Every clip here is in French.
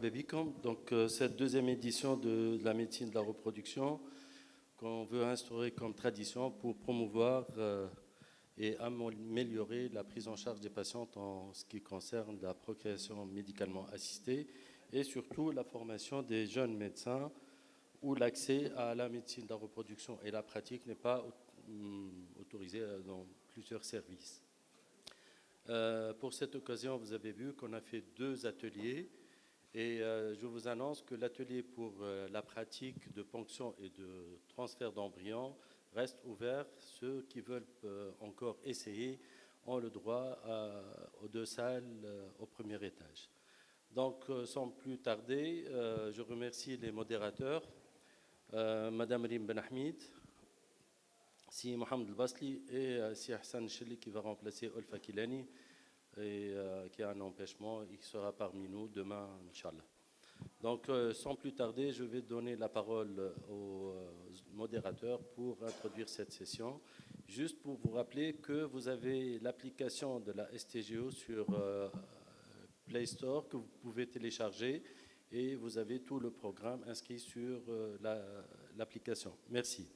Bebikom. Donc, cette deuxième édition de la médecine de la reproduction qu'on veut instaurer comme tradition pour promouvoir et améliorer la prise en charge des patientes en ce qui concerne la procréation médicalement assistée et surtout la formation des jeunes médecins où l'accès à la médecine de la reproduction et la pratique n'est pas autorisé dans plusieurs services. Pour cette occasion, vous avez vu qu'on a fait 2 ateliers et je vous annonce que l'atelier pour la pratique de ponction et de transfert d'embryons reste ouvert. Ceux qui veulent encore essayer ont le droit aux 2 salles au premier étage. Donc, sans plus tarder, je remercie les modérateurs, Madame Rim Ben Ahmed, Si Mohamed El-Basli et Si Hassan Chili qui va remplacer Olfa Kilani et qui a un empêchement, il sera parmi nous demain, Inch'Allah. Donc, sans plus tarder, je vais donner la parole au modérateur pour introduire cette session. Juste pour vous rappeler que vous avez l'application de la STGO sur Play Store que vous pouvez télécharger et vous avez tout le programme inscrit sur l'application. Merci.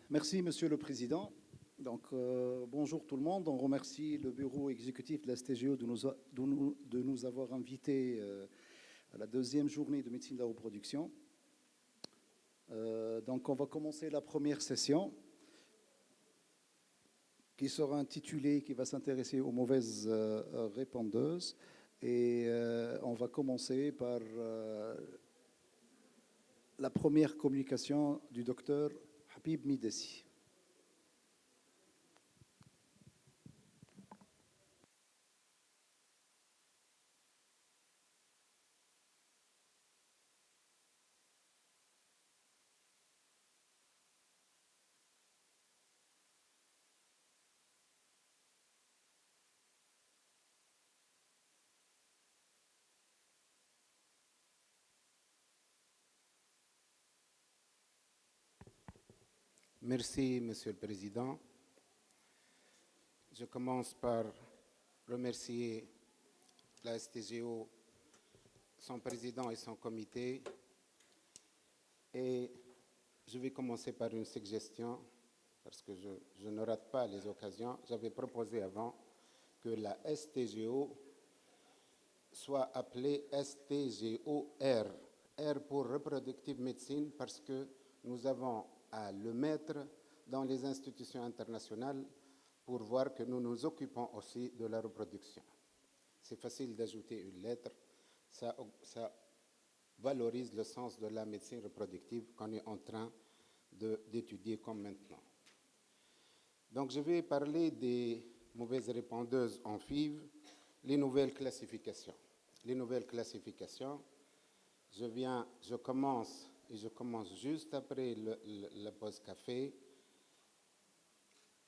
Merci, Monsieur le Président. Donc, bonjour tout le monde. On remercie le bureau exécutif de la STGO de nous avoir invités à la deuxième journée de médecine de la reproduction. Donc, on va commencer la première session qui sera intitulée, qui va s'intéresser aux mauvaises répondeuses. Et on va commencer par la première communication du docteur Habib Midessi. Merci, Monsieur le Président. Je commence par remercier la STGO, son président et son comité. Et je vais commencer par une suggestion, parce que je ne rate pas les occasions. J'avais proposé avant que la STGO soit appelée STGOR, R pour Reproductive Medicine, parce que nous avons à le mettre dans les institutions internationales pour voir que nous nous occupons aussi de la reproduction. C'est facile d'ajouter une lettre, ça valorise le sens de la médecine reproductive qu'on est en train d'étudier comme maintenant. Donc je vais parler des mauvaises répondeuses en FIV, les nouvelles classifications. Les nouvelles classifications, je commence juste après la pause café.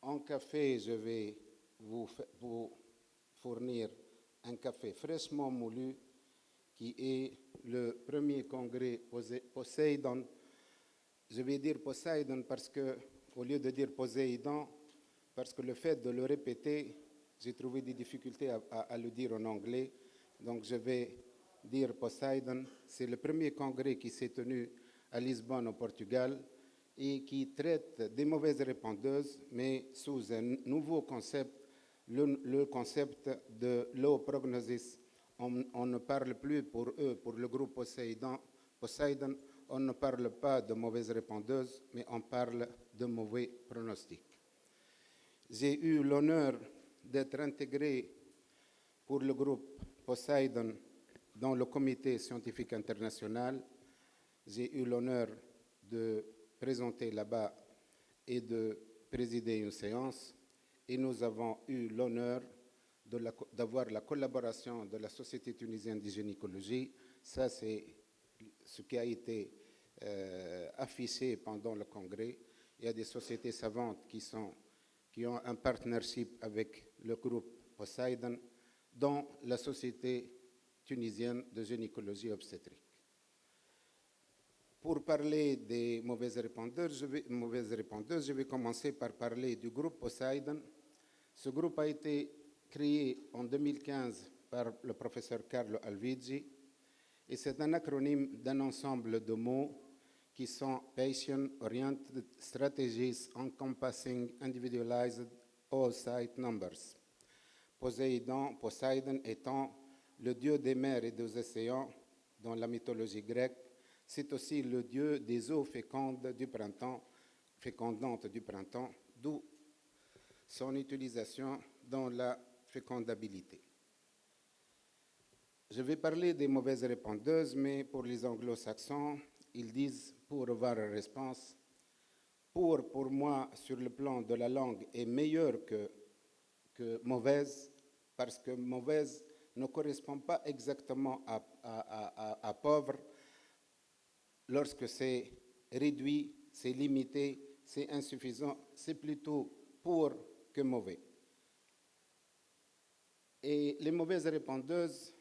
En café, je vais vous fournir un café fraîchement moulu qui est le premier congrès Poséidon. Je vais dire Poséidon parce que, au lieu de dire Poséidon, parce que le fait de le répéter, j'ai trouvé des difficultés à le dire en anglais. Donc je vais dire Poséidon. C'est le premier congrès qui s'est tenu à Lisbonne, au Portugal, et qui traite des mauvaises répondeuses, mais sous un nouveau concept, le concept de low prognosis. On ne parle plus pour eux, pour le groupe Poséidon, on ne parle pas de mauvaises répondeuses, mais on parle de mauvais pronostics. J'ai eu l'honneur d'être intégré pour le groupe Poséidon dans le comité scientifique international. J'ai eu l'honneur de présenter là-bas et de présider une séance. Et nous avons eu l'honneur d'avoir la collaboration de la Société tunisienne de gynécologie. Ça, c'est ce qui a été affiché pendant le congrès. Il y a des sociétés savantes qui ont un partnership avec le groupe Poséidon, dont la Société tunisienne de gynécologie obstétrique. Pour parler des mauvaises répondeuses, je vais commencer par parler du groupe Poséidon. Ce groupe a été créé en 2015 par le professeur Carlo Alvigi, et c'est un acronyme d'un ensemble de mots qui sont Patient-Oriented Strategies Encompassing Individualized Oocyte Numbers. Poseidon étant le dieu des mers et des océans dans la mythologie grecque, c'est aussi le dieu des eaux fécondantes du printemps, d'où son utilisation dans la fécondabilité. Je vais parler des mauvaises répondeuses, mais pour les anglo-saxons, ils disent pour avoir une réponse. Pour moi, sur le plan de la langue, est meilleur que mauvaise, parce que mauvaise ne correspond pas exactement à pauvre lorsque c'est réduit, c'est limité, c'est insuffisant, c'est plutôt pour que mauvais. Et les mauvaises répondeuses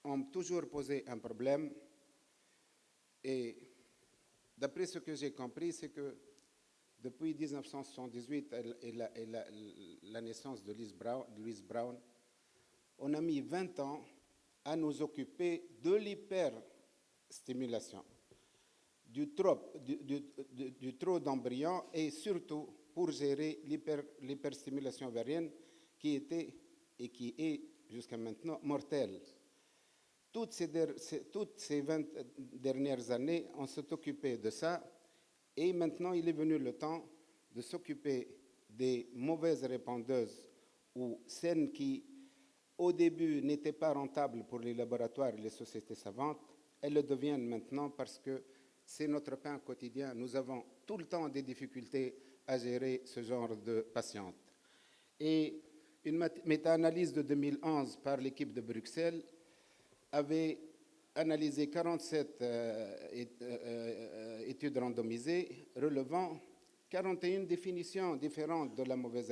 ont toujours posé un problème. Et d'après ce que j'ai compris, c'est que depuis 1978 et la naissance de Louise Brown, on a mis 20 ans à nous occuper de l'hyperstimulation, du trop d'embryons et surtout pour gérer l'hyperstimulation ovarienne qui était et qui est jusqu'à maintenant mortelle. Toutes ces 20 dernières années, on s'est occupé de ça et maintenant il est venu le temps de s'occuper des mauvaises répondeuses ou celles qui, au début, n'étaient pas rentables pour les laboratoires et les sociétés savantes. Elles le deviennent maintenant parce que c'est notre pain quotidien. Nous avons tout le temps des difficultés à gérer ce genre de patientes. Et une méta-analyse de 2011 par l'équipe de Bruxelles avait analysé 47 études randomisées relevant 41 définitions différentes de la mauvaise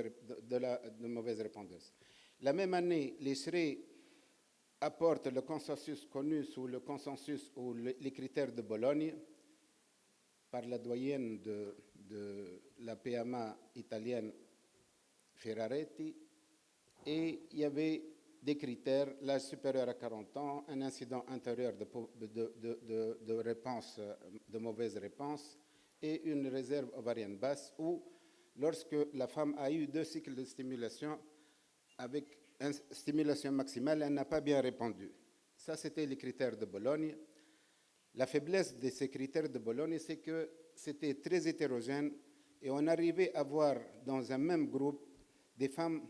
répondeuse. La même année, les SRE apportent le consensus connu sous le consensus ou les critères de Bologne par la doyenne de la PMA italienne Ferraretti, et il y avait des critères, l'âge supérieur à 40 ans, un incident intérieur de réponse, de mauvaise réponse, et une réserve ovarienne basse, ou lorsque la femme a eu 2 cycles de stimulation avec une stimulation maximale, elle n'a pas bien répondu. Ça, c'était les critères de Bologne. La faiblesse de ces critères de Bologne, c'est que c'était très hétérogène et on arrivait à voir dans un même groupe des femmes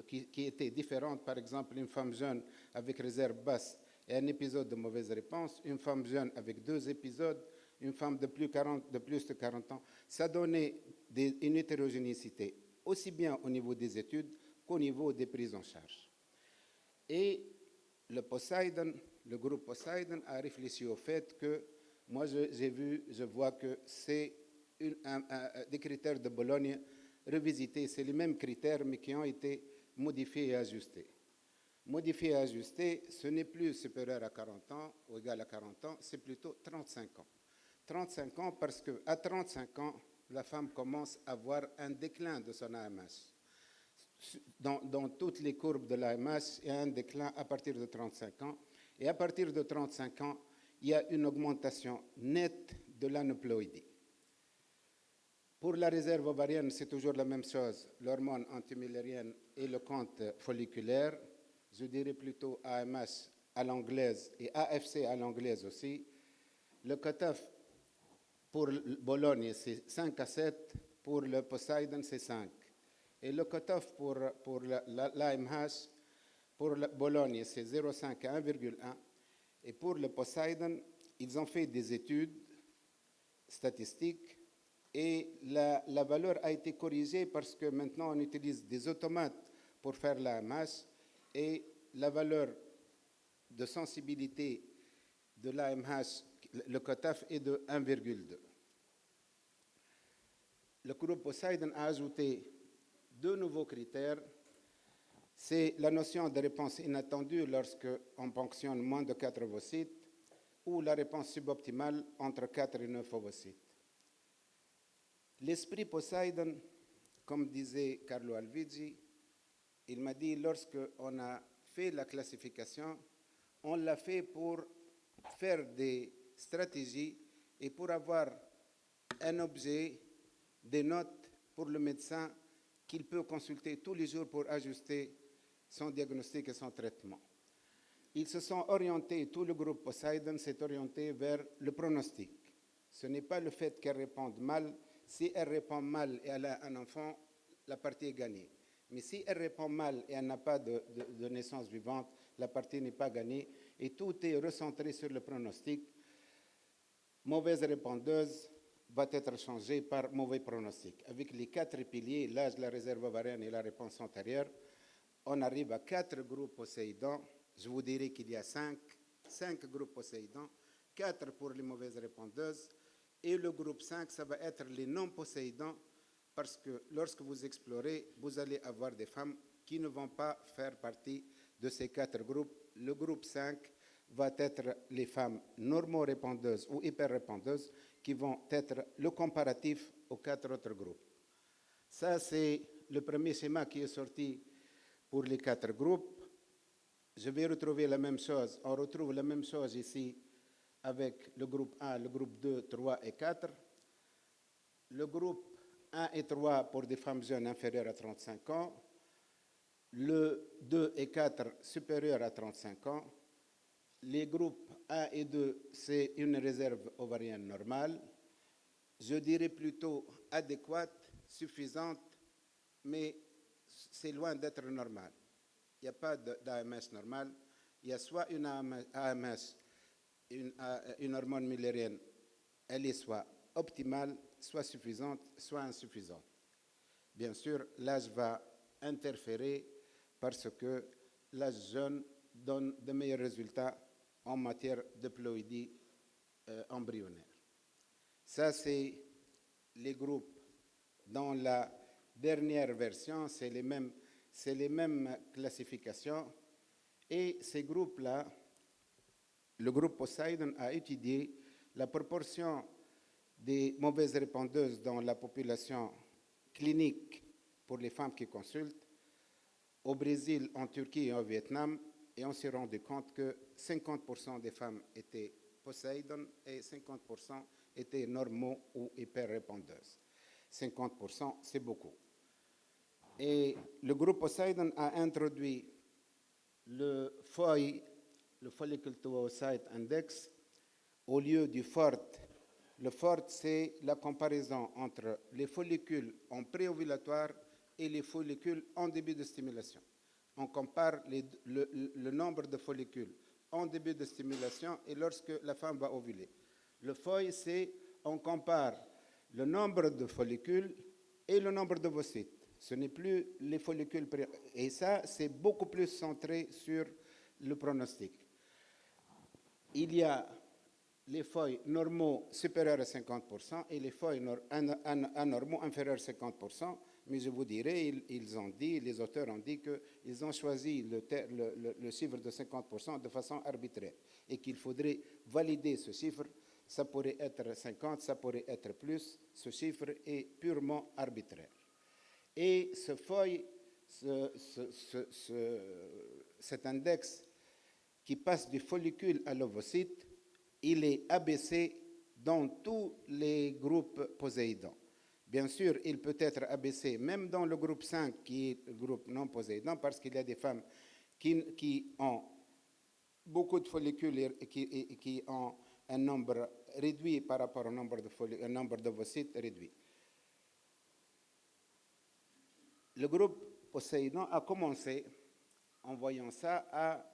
qui étaient différentes. Par exemple, une femme jeune avec réserve basse et un épisode de mauvaise réponse, une femme jeune avec 2 épisodes, une femme de plus de 40 ans. Ça donnait une hétérogénéité, aussi bien au niveau des études qu'au niveau des prises en charge. Et le groupe Poseidon a réfléchi au fait que, moi je vois que c'est des critères de Bologne revisités, c'est les mêmes critères mais qui ont été modifiés et ajustés. Modifiés et ajustés, ce n'est plus supérieur à 40 ans ou égal à 40 ans, c'est plutôt 35 ans. 35 ans parce qu'à 35 ans, la femme commence à avoir un déclin de son AMH. Dans toutes les courbes de l'AMH, il y a un déclin à partir de 35 ans. Et à partir de 35 ans, il y a une augmentation nette de l'aneuploïdie. Pour la réserve ovarienne, c'est toujours la même chose, l'hormone antimüllérienne et le compte folliculaire. Je dirais plutôt AMH à l'anglaise et AFC à l'anglaise aussi. Le cutoff pour Bologne, c'est 5 à 7, pour le Poseidon, c'est 5. Et le cutoff pour l'AMH, pour Bologne, c'est 0,5 à 1,1. Et pour le Poseidon, ils ont fait des études statistiques et la valeur a été corrigée parce que maintenant on utilise des automates pour faire l'AMH et la valeur de sensibilité de l'AMH, le cutoff est de 1,2. Le groupe Poseidon a ajouté 2 nouveaux critères. C'est la notion de réponse inattendue lorsqu'on ponctionne moins de 4 ovocytes ou la réponse suboptimale entre 4 et 9 ovocytes. L'esprit Poseidon, comme disait Carlo Alvigi, il m'a dit, lorsqu'on a fait la classification, on l'a fait pour faire des stratégies et pour avoir un objet, des notes pour le médecin qu'il peut consulter tous les jours pour ajuster son diagnostic et son traitement. Ils se sont orientés, tout le groupe Poseidon s'est orienté vers le pronostic. Ce n'est pas le fait qu'elle réponde mal. Si elle répond mal et elle a un enfant, la partie est gagnée. Mais si elle répond mal et elle n'a pas de naissance vivante, la partie n'est pas gagnée. Et tout est recentré sur le pronostic. Mauvaise répondeuse va être changée par mauvais pronostic. Avec les 4 piliers, l'âge, la réserve ovarienne et la réponse antérieure, on arrive à 4 groupes Poséidon. Je vous dirais qu'il y a 5 groupes Poséidon, 4 pour les mauvaises répondeuses. Et le groupe 5, ça va être les non-Poséidons, parce que lorsque vous explorez, vous allez avoir des femmes qui ne vont pas faire partie de ces 4 groupes. Le groupe 5 va être les femmes normo-répondeuses ou hyper-répondeuses qui vont être le comparatif aux 4 autres groupes. Ça, c'est le premier schéma qui est sorti pour les 4 groupes. Je vais retrouver la même chose. On retrouve la même chose ici avec le groupe 1, le groupe 2, 3 et 4. Le groupe 1 et 3 pour des femmes jeunes inférieures à 35 ans. Le 2 et 4 supérieurs à 35 ans. Les groupes 1 et 2, c'est une réserve ovarienne normale. Je dirais plutôt adéquate, suffisante, mais c'est loin d'être normal. Il n'y a pas d'AMS normal. Il y a soit une AMS, une hormone mullérienne, elle est soit optimale, soit suffisante, soit insuffisante. Bien sûr, l'âge va interférer parce que l'âge jeune donne de meilleurs résultats en matière de ploïdie embryonnaire. Ça, c'est les groupes. Dans la dernière version, c'est les mêmes classifications. Et ces groupes-là, le groupe Poseidon a étudié la proportion des mauvaises répondeuses dans la population clinique pour les femmes qui consultent au Brésil, en Turquie et au Vietnam. Et on s'est rendu compte que 50% des femmes étaient Poseidon et 50% étaient normaux ou hyper-répondeuses. 50%, c'est beaucoup. Et le groupe Poseidon a introduit le FOI, le Follicle to Oocyte Index, au lieu du FORT. Le FORT, c'est la comparaison entre les follicules en préovulatoire et les follicules en début de stimulation. On compare le nombre de follicules en début de stimulation et lorsque la femme va ovuler. Le FOI, c'est on compare le nombre de follicules et le nombre d'ovocytes. Ce n'est plus les follicules. Et ça, c'est beaucoup plus centré sur le pronostic. Il y a les feuilles normaux supérieurs à 50% et les feuilles anormaux inférieurs à 50%. Mais je vous dirais, ils ont dit, les auteurs ont dit qu'ils ont choisi le chiffre de 50% de façon arbitraire et qu'il faudrait valider ce chiffre. Ça pourrait être 50, ça pourrait être plus. Ce chiffre est purement arbitraire. Et ce feuille, cet index qui passe du follicule à l'ovocyte, il est abaissé dans tous les groupes Poséidon. Bien sûr, il peut être abaissé même dans le groupe 5, qui est le groupe non Poséidon, parce qu'il y a des femmes qui ont beaucoup de follicules et qui ont un nombre réduit par rapport au nombre d'ovocytes réduit. Le groupe Poséidon a commencé, en voyant ça, à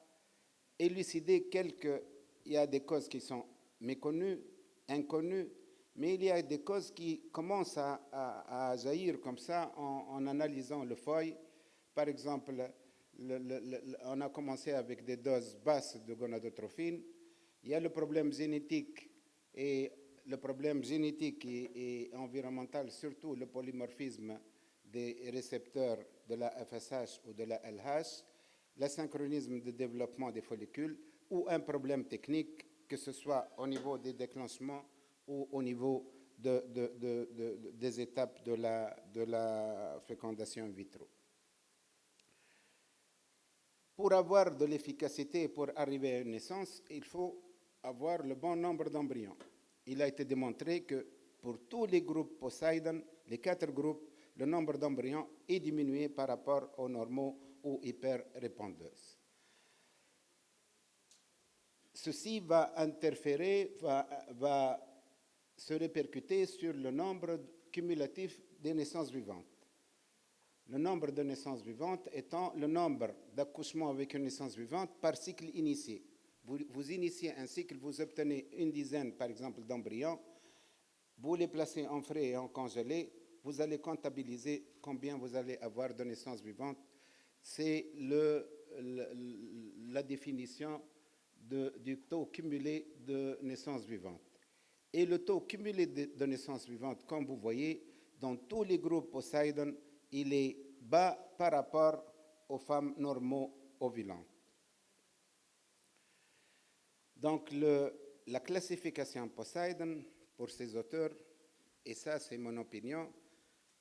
élucider il y a des causes qui sont méconnues, inconnues, mais il y a des causes qui commencent à jaillir comme ça en analysant le feuille. Par exemple, on a commencé avec des doses basses de gonadotrophine. Il y a le problème génétique et environnemental, surtout le polymorphisme des récepteurs de la FSH ou de la LH, l'asynchronisme de développement des follicules ou un problème technique, que ce soit au niveau des déclenchements ou au niveau des étapes de la fécondation in vitro. pour avoir de l'efficacité et pour arriver à une naissance, il faut avoir le bon nombre d'embryons. Il a été démontré que pour tous les groupes Poseidon, les 4 groupes, le nombre d'embryons est diminué par rapport aux normaux ou hyper-répondeuses. Ceci va interférer, va se répercuter sur le nombre cumulatif des naissances vivantes. Le nombre de naissances vivantes étant le nombre d'accouchements avec une naissance vivante par cycle initié. Vous initiez un cycle, vous obtenez une dizaine, par exemple, d'embryons, vous les placez en frais et en congelé, vous allez comptabiliser combien vous allez avoir de naissances vivantes. C'est la définition du taux cumulé de naissances vivantes. Et le taux cumulé de naissances vivantes, comme vous voyez, dans tous les groupes Poseidon, il est bas par rapport aux femmes normaux ovulantes. Donc, la classification Poseidon, pour ces auteurs, et ça c'est mon opinion,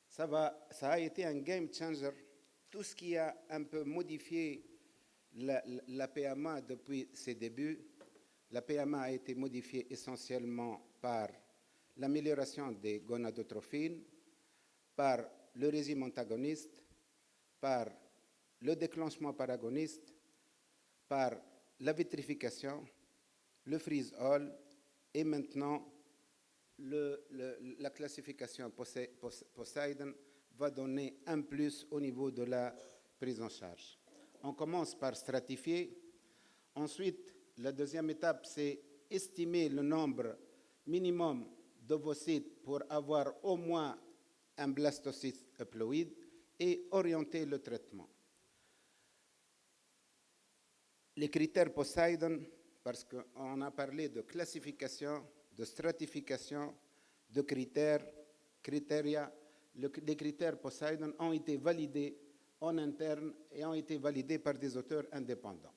ça a été un game changer. Tout ce qui a un peu modifié la PMA depuis ses débuts, la PMA a été modifiée essentiellement par l'amélioration des gonadotrophines, par le régime antagoniste, par le déclenchement paragoniste, par la vitrification, le freeze-all et maintenant la classification Poseidon va donner un plus au niveau de la prise en charge. On commence par stratifier. Ensuite, la deuxième étape, c'est estimer le nombre minimum d'ovocytes pour avoir au moins un blastocyte haploïde et orienter le traitement. Les critères Poseidon, parce qu'on a parlé de classification, de stratification, de critères, les critères Poseidon ont été validés en interne et ont été validés par des auteurs indépendants.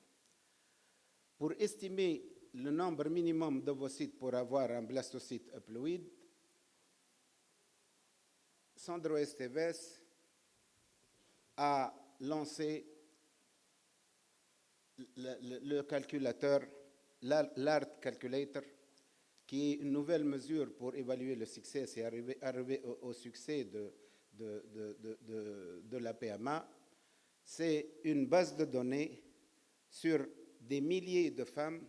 Pour estimer le nombre minimum d'ovocytes pour avoir un blastocyte haploïde, Sandro Esteves a lancé le calculateur, l'ART Calculator, qui est une nouvelle mesure pour évaluer le succès et arriver au succès de la PMA. C'est une base de données sur des milliers de femmes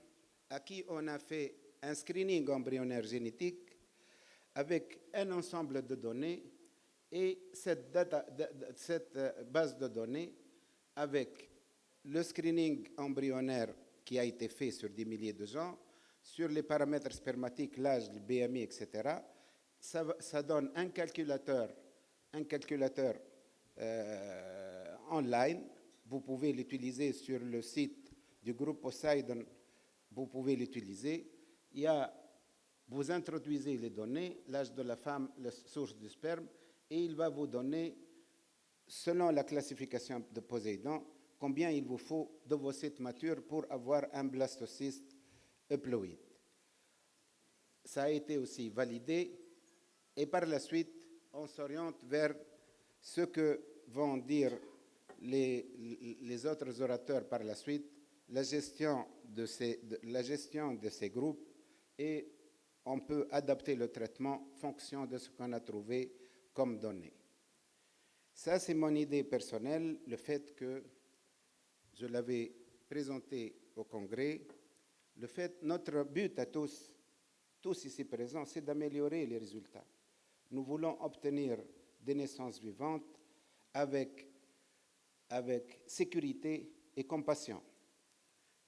à qui on a fait un screening embryonnaire génétique avec un ensemble de données et cette base de données avec le screening embryonnaire qui a été fait sur des milliers de gens, sur les paramètres spermatiques, l'âge, le BMI, etc., ça donne un calculateur online. Vous pouvez l'utiliser sur le site du groupe Poseidon, vous pouvez l'utiliser. Vous introduisez les données, l'âge de la femme, la source du sperme, et il va vous donner, selon la classification de Poseidon, combien il vous faut d'ovocytes matures pour avoir un blastocyste haploïde. Ça a été aussi validé, et par la suite, on s'oriente vers ce que vont dire les autres orateurs par la suite, la gestion de ces groupes, et on peut adapter le traitement en fonction de ce qu'on a trouvé comme données. Ça, c'est mon idée personnelle, le fait que je l'avais présenté au Congrès, notre but à tous ici présents, c'est d'améliorer les résultats. Nous voulons obtenir des naissances vivantes avec sécurité et compassion.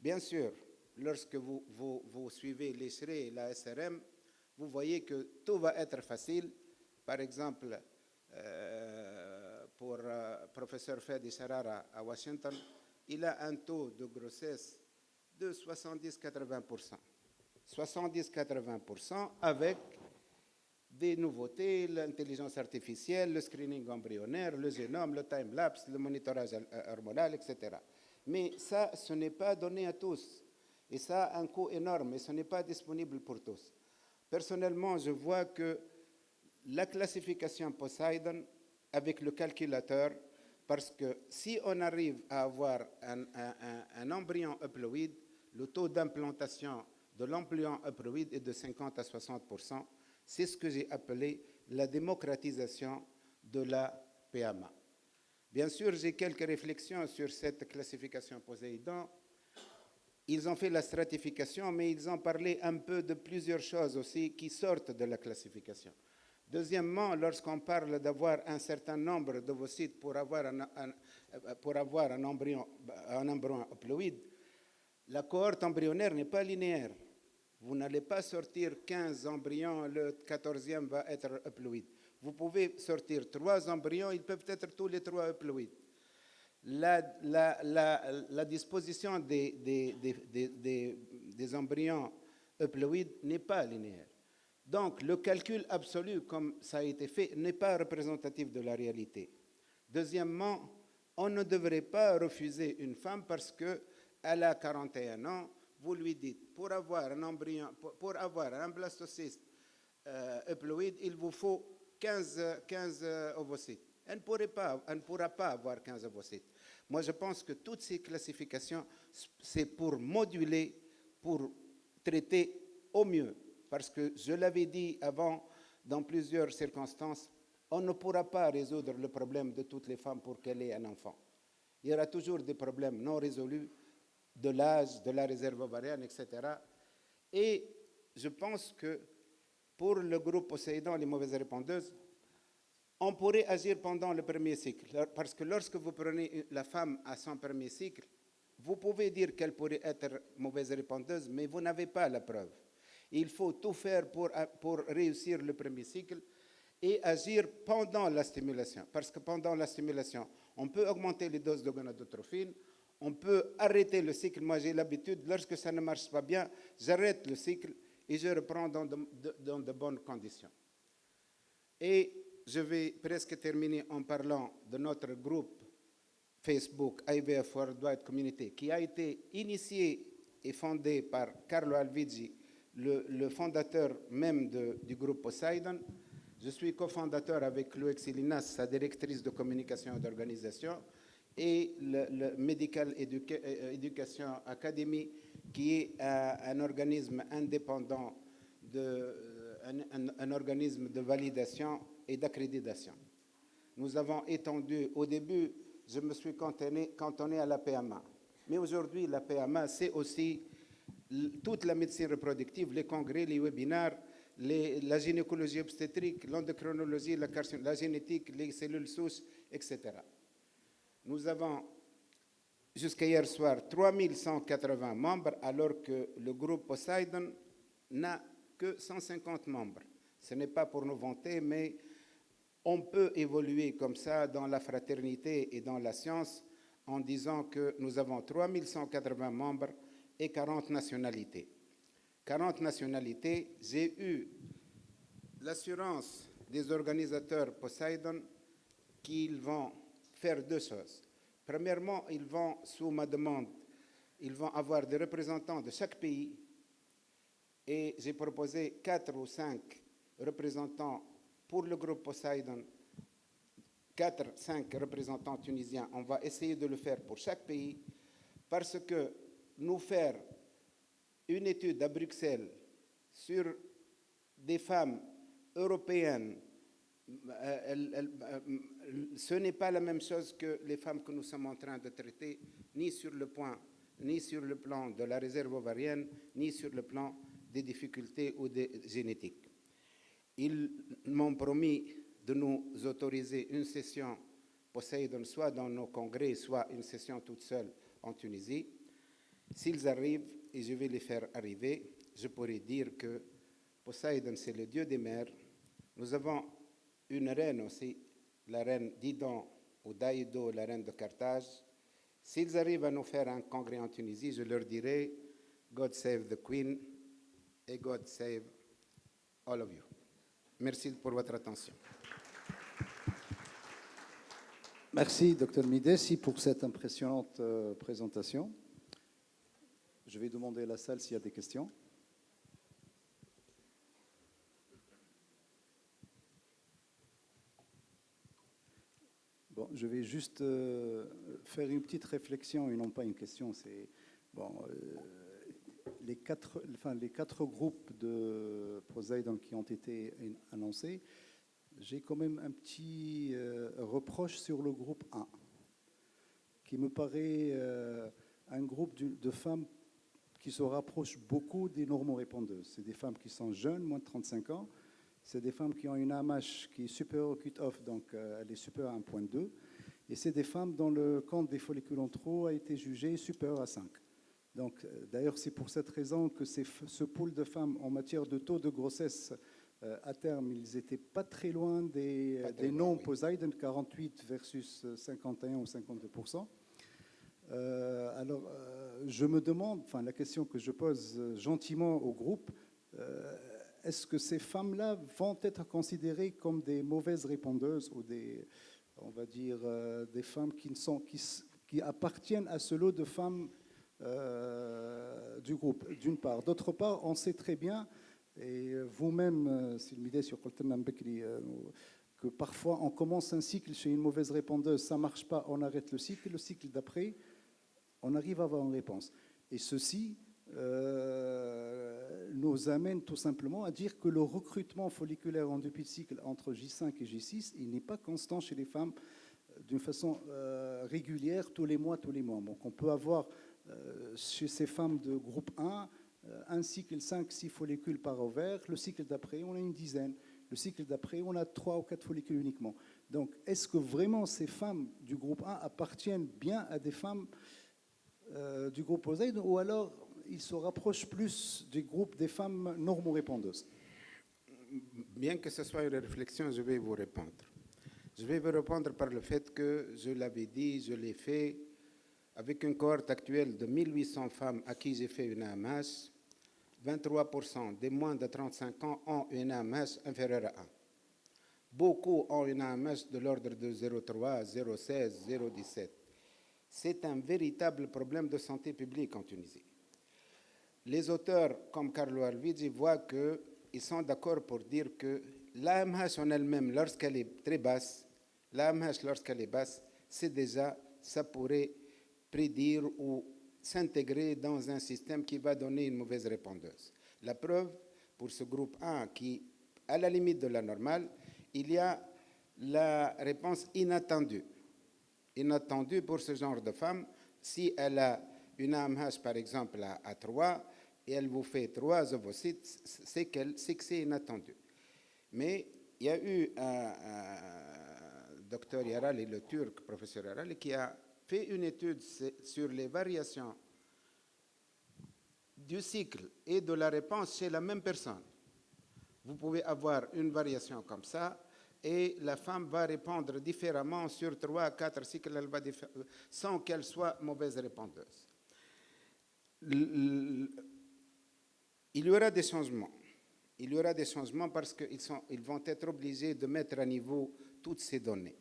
Bien sûr, lorsque vous suivez l'ISRE et la SRM, vous voyez que tout va être facile. Par exemple, pour professeur Fadi Sarara à Washington, il a un taux de grossesse de 70-80%. 70-80% avec des nouveautés, l'intelligence artificielle, le screening embryonnaire, le génome, le time-lapse, le monitorage hormonal, etc. Mais ça, ce n'est pas donné à tous. Et ça a un coût énorme et ce n'est pas disponible pour tous. Personnellement, je vois que la classification Poseidon avec le calculateur parce que si on arrive à avoir un embryon haploïde, le taux d'implantation de l'embryon haploïde est de 50 à 60%. C'est ce que j'ai appelé la démocratisation de la PMA. Bien sûr, j'ai quelques réflexions sur cette classification Poséidon. Ils ont fait la stratification, mais ils ont parlé un peu de plusieurs choses aussi qui sortent de la classification. Deuxièmement, lorsqu'on parle d'avoir un certain nombre d'ovocytes pour avoir un embryon haploïde, la cohorte embryonnaire n'est pas linéaire. Vous n'allez pas sortir 15 embryons, le 14e va être haploïde. Vous pouvez sortir 3 embryons, ils peuvent être tous les 3 haploïdes. La disposition des embryons haploïdes n'est pas linéaire. Donc, le calcul absolu, comme ça a été fait, n'est pas représentatif de la réalité. Deuxièmement, on ne devrait pas refuser une femme parce qu'elle a 41 ans. Vous lui dites, pour avoir un embryon, pour avoir un blastocyste haploïde, il vous faut 15 ovocytes. Elle ne pourra pas avoir 15 ovocytes. Moi, je pense que toutes ces classifications, c'est pour moduler, pour traiter au mieux. Parce que je l'avais dit avant, dans plusieurs circonstances, on ne pourra pas résoudre le problème de toutes les femmes pour qu'elle ait un enfant. Il y aura toujours des problèmes non résolus de l'âge, de la réserve ovarienne, etc. Et je pense que pour le groupe Poséidon, les mauvaises répondeuses, on pourrait agir pendant le premier cycle. Parce que lorsque vous prenez la femme à son premier cycle, vous pouvez dire qu'elle pourrait être mauvaise répondeuse, mais vous n'avez pas la preuve. Il faut tout faire pour réussir le premier cycle et agir pendant la stimulation. Parce que pendant la stimulation, on peut augmenter les doses de gonadotrophine, on peut arrêter le cycle. Moi, j'ai l'habitude, lorsque ça ne marche pas bien, j'arrête le cycle et je reprends dans de bonnes conditions. Et je vais presque terminer en parlant de notre groupe Facebook IVF Worldwide Community, qui a été initié et fondé par Carlo Alvigi, le fondateur même du groupe Poséidon. Je suis cofondateur avec Chloé Xilinas, sa directrice de communication et d'organisation, et le Medical Education Academy, qui est un organisme indépendant, un organisme de validation et d'accréditation. Nous avons étendu, au début, je me suis cantonné à la PMA. Mais aujourd'hui, la PMA, c'est aussi toute la médecine reproductive, les congrès, les webinaires, la gynécologie obstétrique, l'endocrinologie, la génétique, les cellules souches, etc. Nous avons, jusqu'à hier soir, 3180 membres, alors que le groupe Poséidon n'a que 150 membres. Ce n'est pas pour nous vanter, mais on peut évoluer comme ça dans la fraternité et dans la science en disant que nous avons 3180 membres et 40 nationalités. 40 nationalités, j'ai eu l'assurance des organisateurs Poséidon qu'ils vont faire 2 choses. Premièrement, ils vont, sous ma demande, ils vont avoir des représentants de chaque pays et j'ai proposé 4 ou 5 représentants pour le groupe Poséidon, 4-5 représentants tunisiens. On va essayer de le faire pour chaque pays parce que nous faire une étude à Bruxelles sur des femmes européennes, ce n'est pas la même chose que les femmes que nous sommes en train de traiter, ni sur le plan de la réserve ovarienne, ni sur le plan des difficultés ou des génétiques. Ils m'ont promis de nous autoriser une session Poséidon, soit dans nos congrès, soit une session toute seule en Tunisie. S'ils arrivent, et je vais les faire arriver, je pourrais dire que Poséidon, c'est le dieu des mers. Nous avons une reine aussi, la reine Didon ou Daïdo, la reine de Carthage. S'ils arrivent à nous faire un congrès en Tunisie, je leur dirai God save the Queen et God save all of you. Merci pour votre attention. Merci, Dr Midessi, pour cette impressionnante présentation. Je vais demander à la salle s'il y a des questions. Bon, Bon, je vais juste faire une petite réflexion et non pas une question. C'est bon, les quatre groupes de Poseidon qui ont été annoncés. J'ai quand même un petit reproche sur le groupe 1, qui me paraît un groupe de femmes qui se rapproche beaucoup des normorépondeuses. C'est des femmes qui sont jeunes, moins de 35 ans. C'est des femmes qui ont une AMH qui est supérieure au cut-off, donc elle est supérieure à 1,2. Et c'est des femmes dont le compte des follicules en trop a été jugé supérieur à 5. Donc, d'ailleurs, c'est pour cette raison que ce pool de femmes en matière de taux de grossesse, à terme, ils n'étaient pas très loin des non-Poseidon, 48 versus 51 ou 52%. Alors, je me demande, enfin, la question que je pose gentiment au groupe, est-ce que ces femmes-là vont être considérées comme des mauvaises répondeuses ou des, on va dire, des femmes qui appartiennent à ce lot de femmes du groupe, d'une part. D'autre part, on sait très bien, et vous-même, Sylmide, sur Koltenam Bekri, que parfois on commence un cycle chez une mauvaise répondeuse, ça ne marche pas, on arrête le cycle d'après, on arrive à avoir une réponse. Et ceci nous amène tout simplement à dire que le recrutement folliculaire en début de cycle entre J5 et J6, il n'est pas constant chez les femmes d'une façon régulière tous les mois. Donc on peut avoir chez ces femmes de groupe 1, un cycle 5-6 follicules par ovaire. Le cycle d'après, on a une dizaine. Le cycle d'après, on a 3 ou 4 follicules uniquement. Donc, est-ce que vraiment ces femmes du groupe 1 appartiennent bien à des femmes du groupe Poseidon, ou alors ils se rapprochent plus du groupe des femmes normorépondeuses? Bien que ce soit une réflexion, je vais vous répondre. Je vais vous répondre par le fait que je l'avais dit, je l'ai fait avec une cohorte actuelle de 1800 femmes à qui j'ai fait une AMH. 23% des moins de 35 ans ont une AMH inférieure à 1. Beaucoup ont une AMH de l'ordre de 0,3, 0,16, 0,17. C'est un véritable problème de santé publique en Tunisie. Les auteurs, comme Carlo Alvigi, voient qu'ils sont d'accord pour dire que l'AMH en elle-même, lorsqu'elle est très basse, l'AMH, lorsqu'elle est basse, c'est déjà, ça pourrait prédire ou s'intégrer dans un système qui va donner une mauvaise répondeuse. La preuve, pour ce groupe 1 qui, à la limite de la normale, il y a la réponse inattendue. Inattendue pour ce genre de femme, si elle a une AMH par exemple à 3 et elle vous fait 3 ovocytes, c'est que c'est inattendu. Mais il y a eu un docteur Yarali, le turc, professeur Yarali, qui a fait une étude sur les variations du cycle et de la réponse chez la même personne. Vous pouvez avoir une variation comme ça et la femme va répondre différemment sur 3 à 4 cycles, elle va sans qu'elle soit mauvaise répondeuse. Il y aura des changements. Il y aura des changements parce qu'ils vont être obligés de mettre à niveau toutes ces données.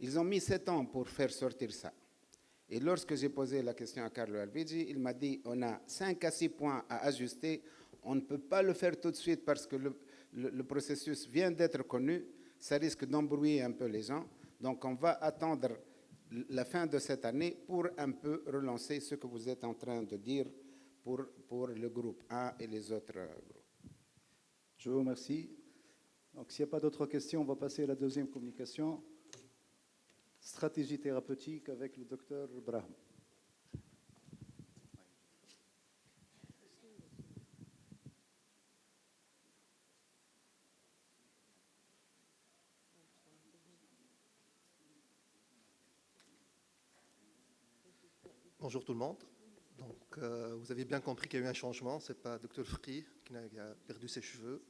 Ils ont mis 7 ans pour faire sortir ça. Et lorsque j'ai posé la question à Carlo Alvigi, il m'a dit on a 5 à 6 points à ajuster. On ne peut pas le faire tout de suite parce que le processus vient d'être connu. Ça risque d'embrouiller un peu les gens. Donc on va attendre la fin de cette année pour un peu relancer ce que vous êtes en train de dire pour le groupe 1 et les autres groupes. Je vous remercie. Donc s'il n'y a pas d'autres questions, on va passer à la deuxième communication. Stratégie thérapeutique avec le docteur Braham. Bonjour tout le monde. Donc, vous avez bien compris qu'il y a eu un changement. Ce n'est pas Dr Free qui a perdu ses cheveux.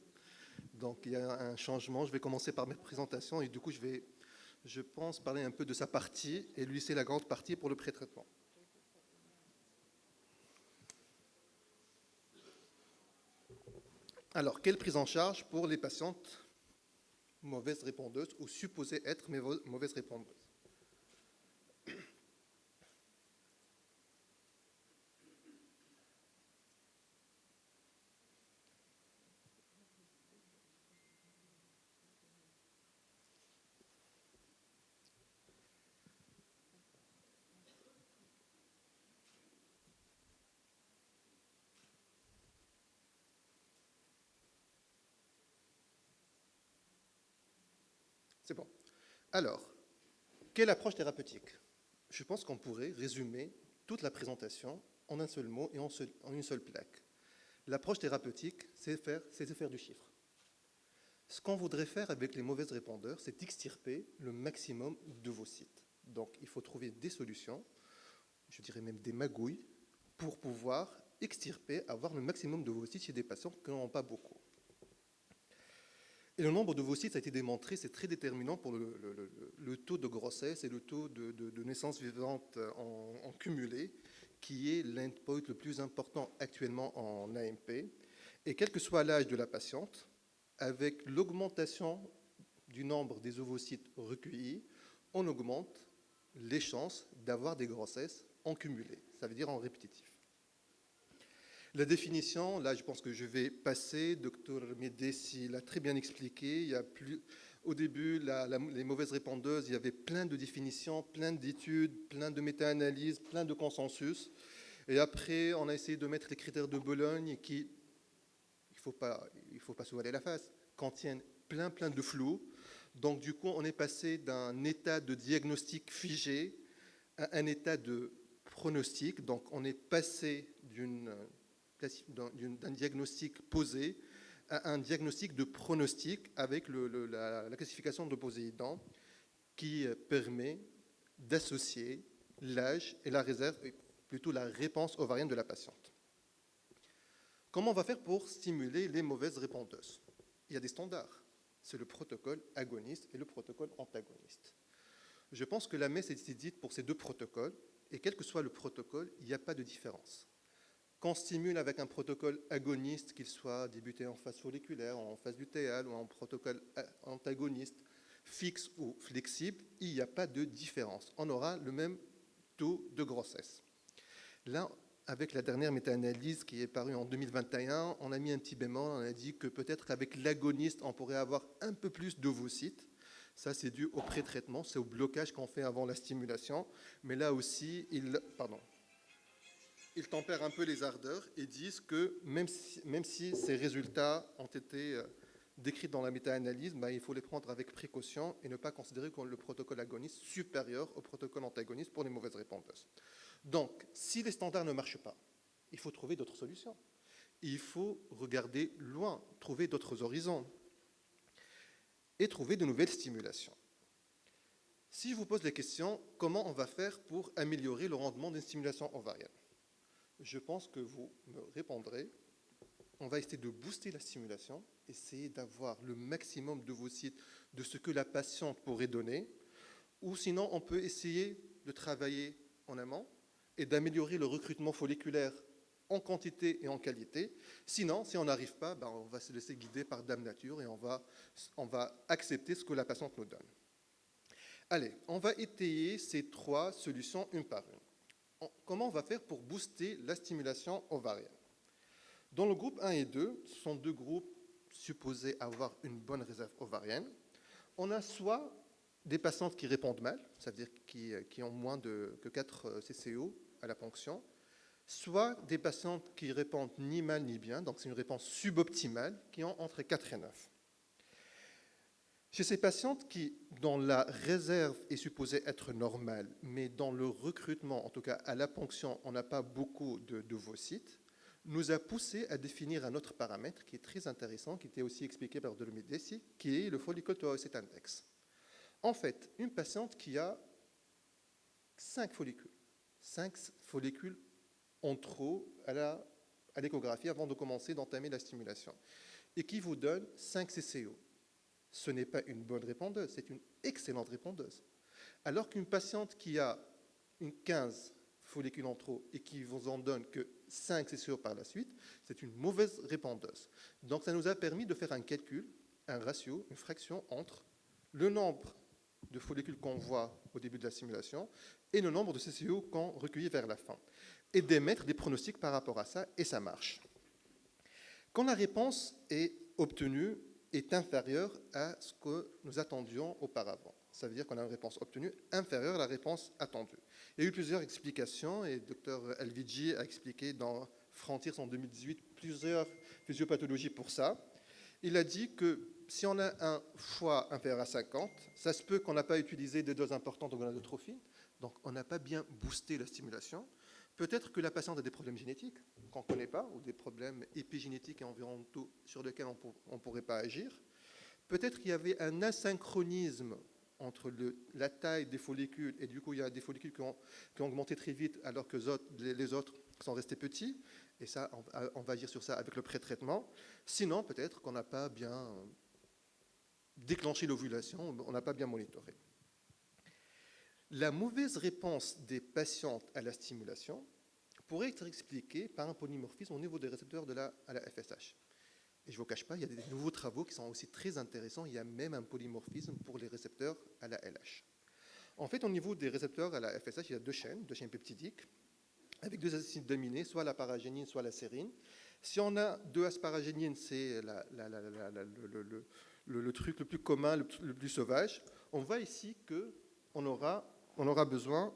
Donc, il y a un changement. Je vais commencer par mes présentations et du coup, je pense, parler un peu de sa partie et lui laisser la grande partie pour le pré-traitement. Alors, quelle prise en charge pour les patientes mauvaises répondeuses ou supposées être mauvaises répondeuses? C'est bon. Alors, quelle approche thérapeutique? Je pense qu'on pourrait résumer toute la présentation en un seul mot et en une seule plaque. L'approche thérapeutique, c'est de faire du chiffre. Ce qu'on voudrait faire avec les mauvaises répondeurs, c'est extirper le maximum d'ovocytes. Donc, il faut trouver des solutions, je dirais même des magouilles, pour pouvoir extirper, avoir le maximum d'ovocytes chez des patients qui n'en ont pas beaucoup. Et le nombre d'ovocytes, ça a été démontré, c'est très déterminant pour le taux de grossesse et le taux de naissance vivante en cumulé, qui est l'endpoint le plus important actuellement en AMP. Et quel que soit l'âge de la patiente, avec l'augmentation du nombre des ovocytes recueillis, on augmente les chances d'avoir des grossesses en cumulé, ça veut dire en répétitif. La définition, là je pense que je vais passer, Dr Medessi l'a très bien expliqué, il y a au début, les mauvaises répondeuses, il y avait plein de définitions, plein d'études, plein de méta-analyses, plein de consensus, et après on a essayé de mettre les critères de Bologne qui, il faut pas se voiler la face, contiennent plein de flou. Donc du coup, on est passé d'un état de diagnostic figé à un état de pronostic. Donc on est passé d'un diagnostic posé à un diagnostic de pronostic avec la classification de Poséidon qui permet d'associer l'âge et la réserve, et plutôt la réponse ovarienne de la patiente. Comment on va faire pour stimuler les mauvaises répondeuses? Il y a des standards. C'est le protocole agoniste et le protocole antagoniste. Je pense que la messe est dite pour ces deux protocoles, et quel que soit le protocole, il n'y a pas de différence. Quand on stimule avec un protocole agoniste, qu'il soit débuté en phase folliculaire, en phase lutéale ou en protocole antagoniste, fixe ou flexible, il n'y a pas de différence. On aura le même taux de grossesse. Là, avec la dernière méta-analyse qui est parue en 2021, on a mis un petit bémol, on a dit que peut-être qu'avec l'agoniste, on pourrait avoir un peu plus d'ovocytes. Ça, c'est dû au pré-traitement, c'est au blocage qu'on fait avant la stimulation. Mais là aussi, ils tempèrent un peu les ardeurs et disent que même si ces résultats ont été décrits dans la méta-analyse, il faut les prendre avec précaution et ne pas considérer le protocole agoniste supérieur au protocole antagoniste pour les mauvaises répondeuses. Donc, si les standards ne marchent pas, il faut trouver d'autres solutions. Il faut regarder loin, trouver d'autres horizons et trouver de nouvelles stimulations. Si je vous pose la question, comment on va faire pour améliorer le rendement d'une stimulation ovarienne? Je pense que vous me répondrez, on va essayer de booster la stimulation, essayer d'avoir le maximum d'ovocytes de ce que la patiente pourrait donner, ou sinon on peut essayer de travailler en amont et d'améliorer le recrutement folliculaire en quantité et en qualité. Sinon, si on n'arrive pas, on va se laisser guider par Dame Nature et on va accepter ce que la patiente nous donne. Allez, on va étayer ces trois solutions une par une. Comment on va faire pour booster la stimulation ovarienne? Dans le groupe 1 et 2, ce sont deux groupes supposés avoir une bonne réserve ovarienne. On a soit des patientes qui répondent mal, c'est-à-dire qui ont moins que 4 CCO à la ponction, soit des patientes qui répondent ni mal ni bien, donc c'est une réponse suboptimale, qui ont entre 4 et 9. Chez ces patientes dont la réserve est supposée être normale, mais dans le recrutement, en tout cas à la ponction, on n'a pas beaucoup d'ovocytes, nous a poussé à définir un autre paramètre qui est très intéressant, qui était aussi expliqué par Dr Medessi, qui est le follicle to oocyte index. En fait, une patiente qui a 5 follicules en trop à l'échographie avant de commencer d'entamer la stimulation, et qui vous donne 5 CCO. Ce n'est pas une bonne répondeuse, c'est une excellente répondeuse. Alors qu'une patiente qui a 15 follicules en trop et qui vous en donne que 5 CCO par la suite, c'est une mauvaise répondeuse. Donc ça nous a permis de faire un calcul, un ratio, une fraction entre le nombre de follicules qu'on voit au début de la stimulation et le nombre de CCO qu'on recueille vers la fin, et d'émettre des pronostics par rapport à ça, et ça marche. Quand la réponse est obtenue, est inférieure à ce que nous attendions auparavant. Ça veut dire qu'on a une réponse obtenue inférieure à la réponse attendue. Il y a eu plusieurs explications, et le Dr Alvigi a expliqué dans Frontiers en 2018 plusieurs physiopathologies pour ça. Il a dit que si on a un foie inférieur à 50, ça se peut qu'on n'a pas utilisé des doses importantes de gonadotrophine, donc on n'a pas bien boosté la stimulation. Peut-être que la patiente a des problèmes génétiques qu'on ne connaît pas, ou des problèmes épigénétiques et environnementaux sur lesquels on ne pourrait pas agir. Peut-être qu'il y avait un asynchronisme entre la taille des follicules, et du coup, il y a des follicules qui ont augmenté très vite alors que les autres sont restés petits. Et ça, on va agir sur ça avec le pré-traitement. Sinon, peut-être qu'on n'a pas bien déclenché l'ovulation, on n'a pas bien monitoré. La mauvaise réponse des patientes à la stimulation pourrait être expliquée par un polymorphisme au niveau des récepteurs à la FSH. Et je ne vous cache pas, il y a des nouveaux travaux qui sont aussi très intéressants. Il y a même un polymorphisme pour les récepteurs à la LH. En fait, au niveau des récepteurs à la FSH, il y a deux chaînes peptidiques, avec deux acides aminés, soit la paragénine, soit la sérine. Si on a deux asparagénines, c'est le truc le plus commun, le plus sauvage. On voit ici qu'on aura besoin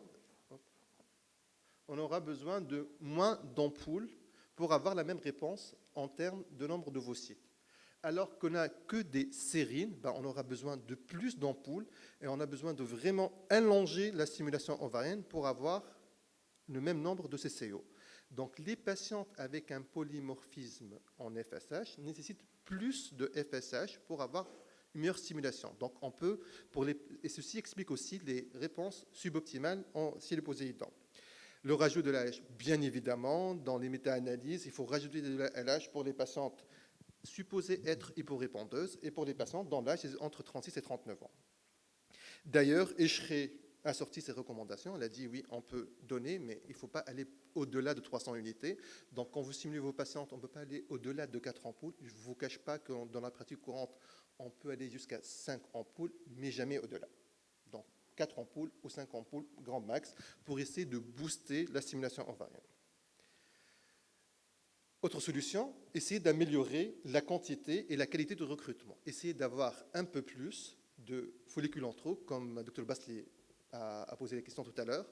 de moins d'ampoules pour avoir la même réponse en termes de nombre d'ovocytes. Alors qu'on n'a que des sérines, on aura besoin de plus d'ampoules et on a besoin de vraiment allonger la stimulation ovarienne pour avoir le même nombre de CCO. Donc les patientes avec un polymorphisme en FSH nécessitent plus de FSH pour avoir une meilleure stimulation. Donc on peut, et ceci explique aussi les réponses suboptimales en siloposéidant. Le rajout de la LH, bien évidemment, dans les méta-analyses, il faut rajouter de la LH pour les patientes supposées être hyporépondeuses et pour les patientes dont l'âge est entre 36 et 39 ans. D'ailleurs, Eschré a sorti ses recommandations. Elle a dit oui, on peut donner, mais il ne faut pas aller au-delà de 300 unités. Donc, quand vous stimulez vos patientes, on ne peut pas aller au-delà de 4 ampoules. Je ne vous cache pas que dans la pratique courante, on peut aller jusqu'à 5 ampoules, mais jamais au-delà. Donc, 4 ampoules ou 5 ampoules, grand max, pour essayer de booster la stimulation ovarienne. Autre solution, essayer d'améliorer la quantité et la qualité de recrutement. Essayer d'avoir un peu plus de follicules en trop, comme le Dr Basli a posé la question tout à l'heure,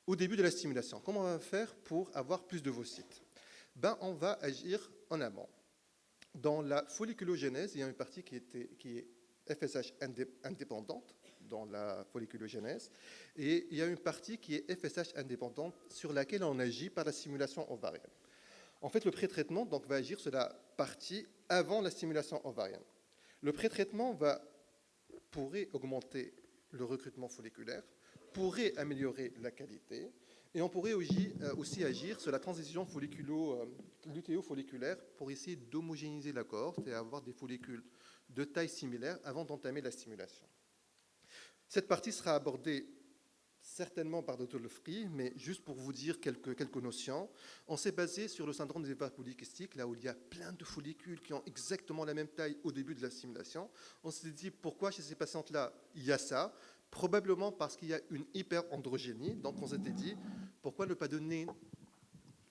au début de la stimulation. Comment on va faire pour avoir plus d'ovocytes ? On va agir en amont. Dans la folliculogénèse, il y a une partie qui est FSH indépendante dans la folliculogénèse, et il y a une partie qui est FSH indépendante sur laquelle on agit par la stimulation ovarienne. En fait, le pré-traitement va agir sur la partie avant la stimulation ovarienne. Le pré-traitement pourrait augmenter le recrutement folliculaire, pourrait améliorer la qualité, et on pourrait aussi agir sur la transition lutéo-folliculaire pour essayer d'homogénéiser la cohorte et avoir des follicules de taille similaire avant d'entamer la stimulation. Cette partie sera abordée certainement par Dr Lefry, mais juste pour vous dire quelques notions, on s'est basé sur le syndrome des ovaires polykystiques, là où il y a plein de follicules qui ont exactement la même taille au début de la stimulation. On s'est dit, pourquoi chez ces patientes-là, il y a ça ? Probablement parce qu'il y a une hyperandrogénie. Donc on s'était dit, pourquoi ne pas donner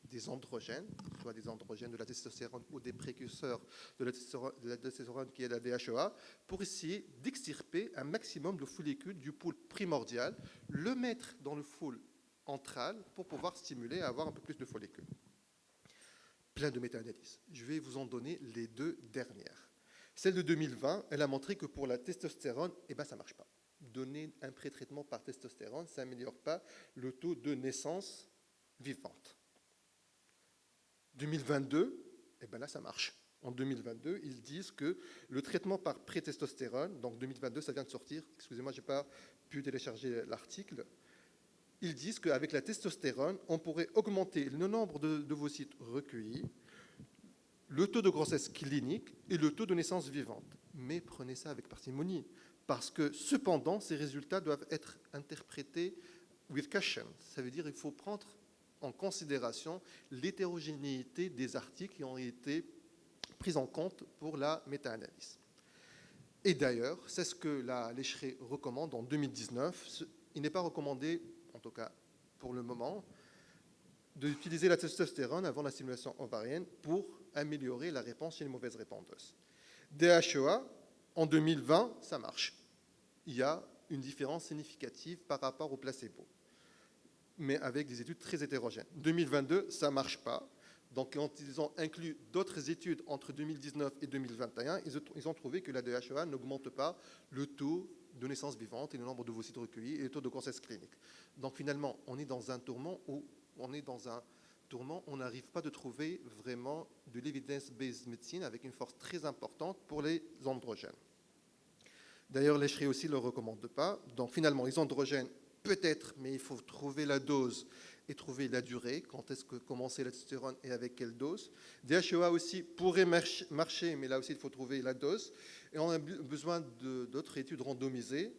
des androgènes, soit des androgènes de la testostérone ou des précurseurs de la testostérone qui est la DHEA, pour essayer d'extirper un maximum de follicules du pôle primordial, le mettre dans le pôle antral pour pouvoir stimuler et avoir un peu plus de follicules. Plein de méta-analyses. Je vais vous en donner les deux dernières. Celle de 2020, elle a montré que pour la testostérone, ça ne marche pas. Donner un pré-traitement par testostérone, ça n'améliore pas le taux de naissance vivante. 2022, là, ça marche. En 2022, ils disent que le traitement par pré-testostérone, donc 2022, ça vient de sortir, excusez-moi, je n'ai pas pu télécharger l'article, ils disent qu'avec la testostérone, on pourrait augmenter le nombre d'ovocytes recueillis, le taux de grossesse clinique et le taux de naissance vivante. Mais prenez ça avec parcimonie, parce que cependant, ces résultats doivent être interprétés with caution. Ça veut dire qu'il faut prendre en considération l'hétérogénéité des articles qui ont été pris en compte pour la méta-analyse. Et d'ailleurs, c'est ce que l'Eschré recommande en 2019. Il n'est pas recommandé, en tout cas pour le moment, d'utiliser la testostérone avant la stimulation ovarienne pour améliorer la réponse chez les mauvaises répondeuses. DHEA, en 2020, ça marche. Il y a une différence significative par rapport au placebo, mais avec des études très hétérogènes. 2022, ça ne marche pas. Donc, quand ils ont inclus d'autres études entre 2019 et 2021, ils ont trouvé que la DHEA n'augmente pas le taux de naissance vivante et le nombre d'ovocytes recueillis et le taux de grossesse clinique. Donc, finalement, on est dans un tourment où on n'arrive pas de trouver vraiment de l'evidence-based medicine avec une force très importante pour les androgènes. D'ailleurs, l'ESHRE aussi ne le recommande pas. Donc, finalement, les androgènes, peut-être, mais il faut trouver la dose et trouver la durée, quand est-ce que commencer la testostérone et avec quelle dose. DHEA aussi pourrait marcher, mais là aussi, il faut trouver la dose. Et on a besoin d'autres études randomisées.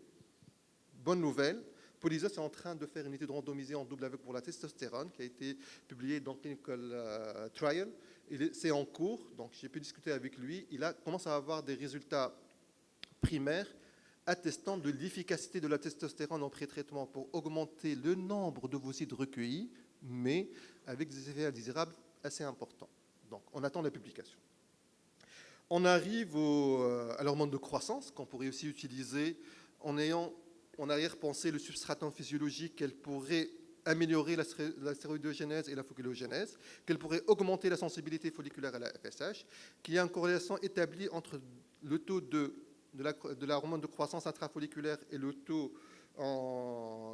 Bonne nouvelle, Polysos est en train de faire une étude randomisée en double aveugle pour la testostérone qui a été publiée dans Clinical Trial. C'est en cours, donc j'ai pu discuter avec lui. Il commence à avoir des résultats primaires attestant de l'efficacité de la testostérone en pré-traitement pour augmenter le nombre d'ovocytes recueillis, mais avec des effets indésirables assez importants. Donc, on attend la publication. On arrive à l'hormone de croissance, qu'on pourrait aussi utiliser en ayant en arrière-pensée le substratum physiologique qu'elle pourrait améliorer la stéroïdogénèse et la folliculogénèse, qu'elle pourrait augmenter la sensibilité folliculaire à la FSH, qu'il y a une corrélation établie entre le taux de l'hormone de croissance intrafolliculaire et le taux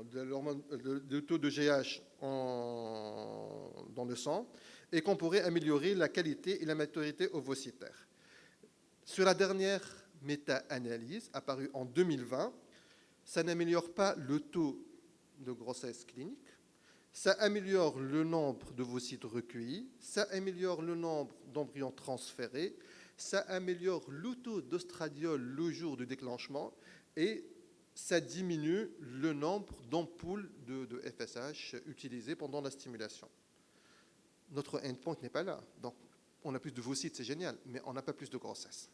de GH dans le sang, et qu'on pourrait améliorer la qualité et la maturité ovocytaire. Sur la dernière méta-analyse, apparue en 2020, ça n'améliore pas le taux de grossesse clinique, ça améliore le nombre d'ovocytes recueillis, ça améliore le nombre d'embryons transférés, ça améliore le taux d'ostradiol le jour du déclenchement et ça diminue le nombre d'ampoules de FSH utilisées pendant la stimulation. Notre endpoint n'est pas là. Donc, on a plus de ovocytes, c'est génial, mais on n'a pas plus de grossesse.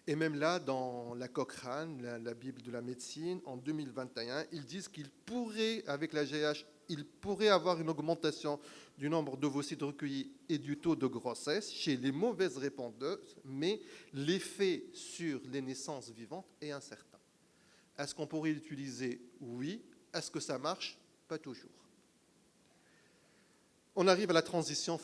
Et même là, dans la Cochrane, la Bible de la médecine, en 2021, ils disent qu'il pourrait, avec la GH, il pourrait avoir une augmentation du nombre d'ovocytes recueillis et du taux de grossesse chez les mauvaises répondeuses, mais l'effet sur les naissances vivantes est incertain. Est-ce qu'on pourrait l'utiliser? Oui. Est-ce que ça marche? Pas toujours. On arrive à la transition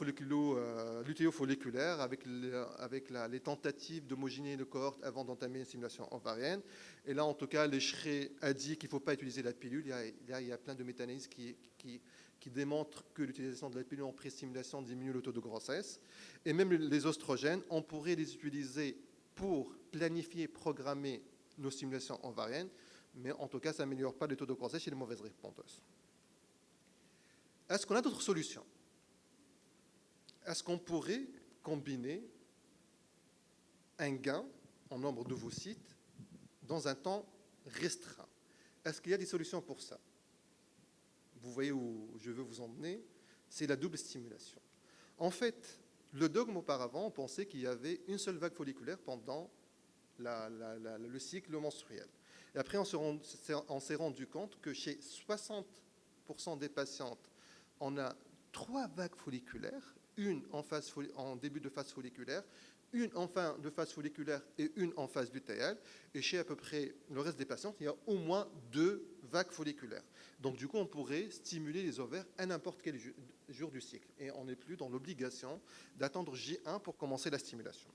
lutéo-folliculaire avec les tentatives d'homogénéiser le cohorte avant d'entamer une stimulation ovarienne. Et là, en tout cas, l'ESHRE a dit qu'il ne faut pas utiliser la pilule. Il y a plein de méta-analyses qui démontrent que l'utilisation de la pilule en pré-stimulation diminue le taux de grossesse. Et même les oestrogènes, on pourrait les utiliser pour planifier, programmer nos stimulations ovariennes, mais en tout cas, ça n'améliore pas le taux de grossesse chez les mauvaises répondeuses. Est-ce qu'on a d'autres solutions? Est-ce qu'on pourrait combiner un gain en nombre d'ovocytes dans un temps restreint? Est-ce qu'il y a des solutions pour ça? Vous voyez où je veux vous emmener, c'est la double stimulation. En fait, le dogme auparavant, on pensait qu'il y avait une seule vague folliculaire pendant le cycle menstruel. Et après, on s'est rendu compte que chez 60% des patientes, on a 3 vagues folliculaires, une en début de phase folliculaire, une en fin de phase folliculaire et une en phase lutéale. Et chez à peu près le reste des patientes, il y a au moins 2 vagues folliculaires. Donc du coup, on pourrait stimuler les ovaires à n'importe quel jour du cycle. Et on n'est plus dans l'obligation d'attendre J1 pour commencer la stimulation.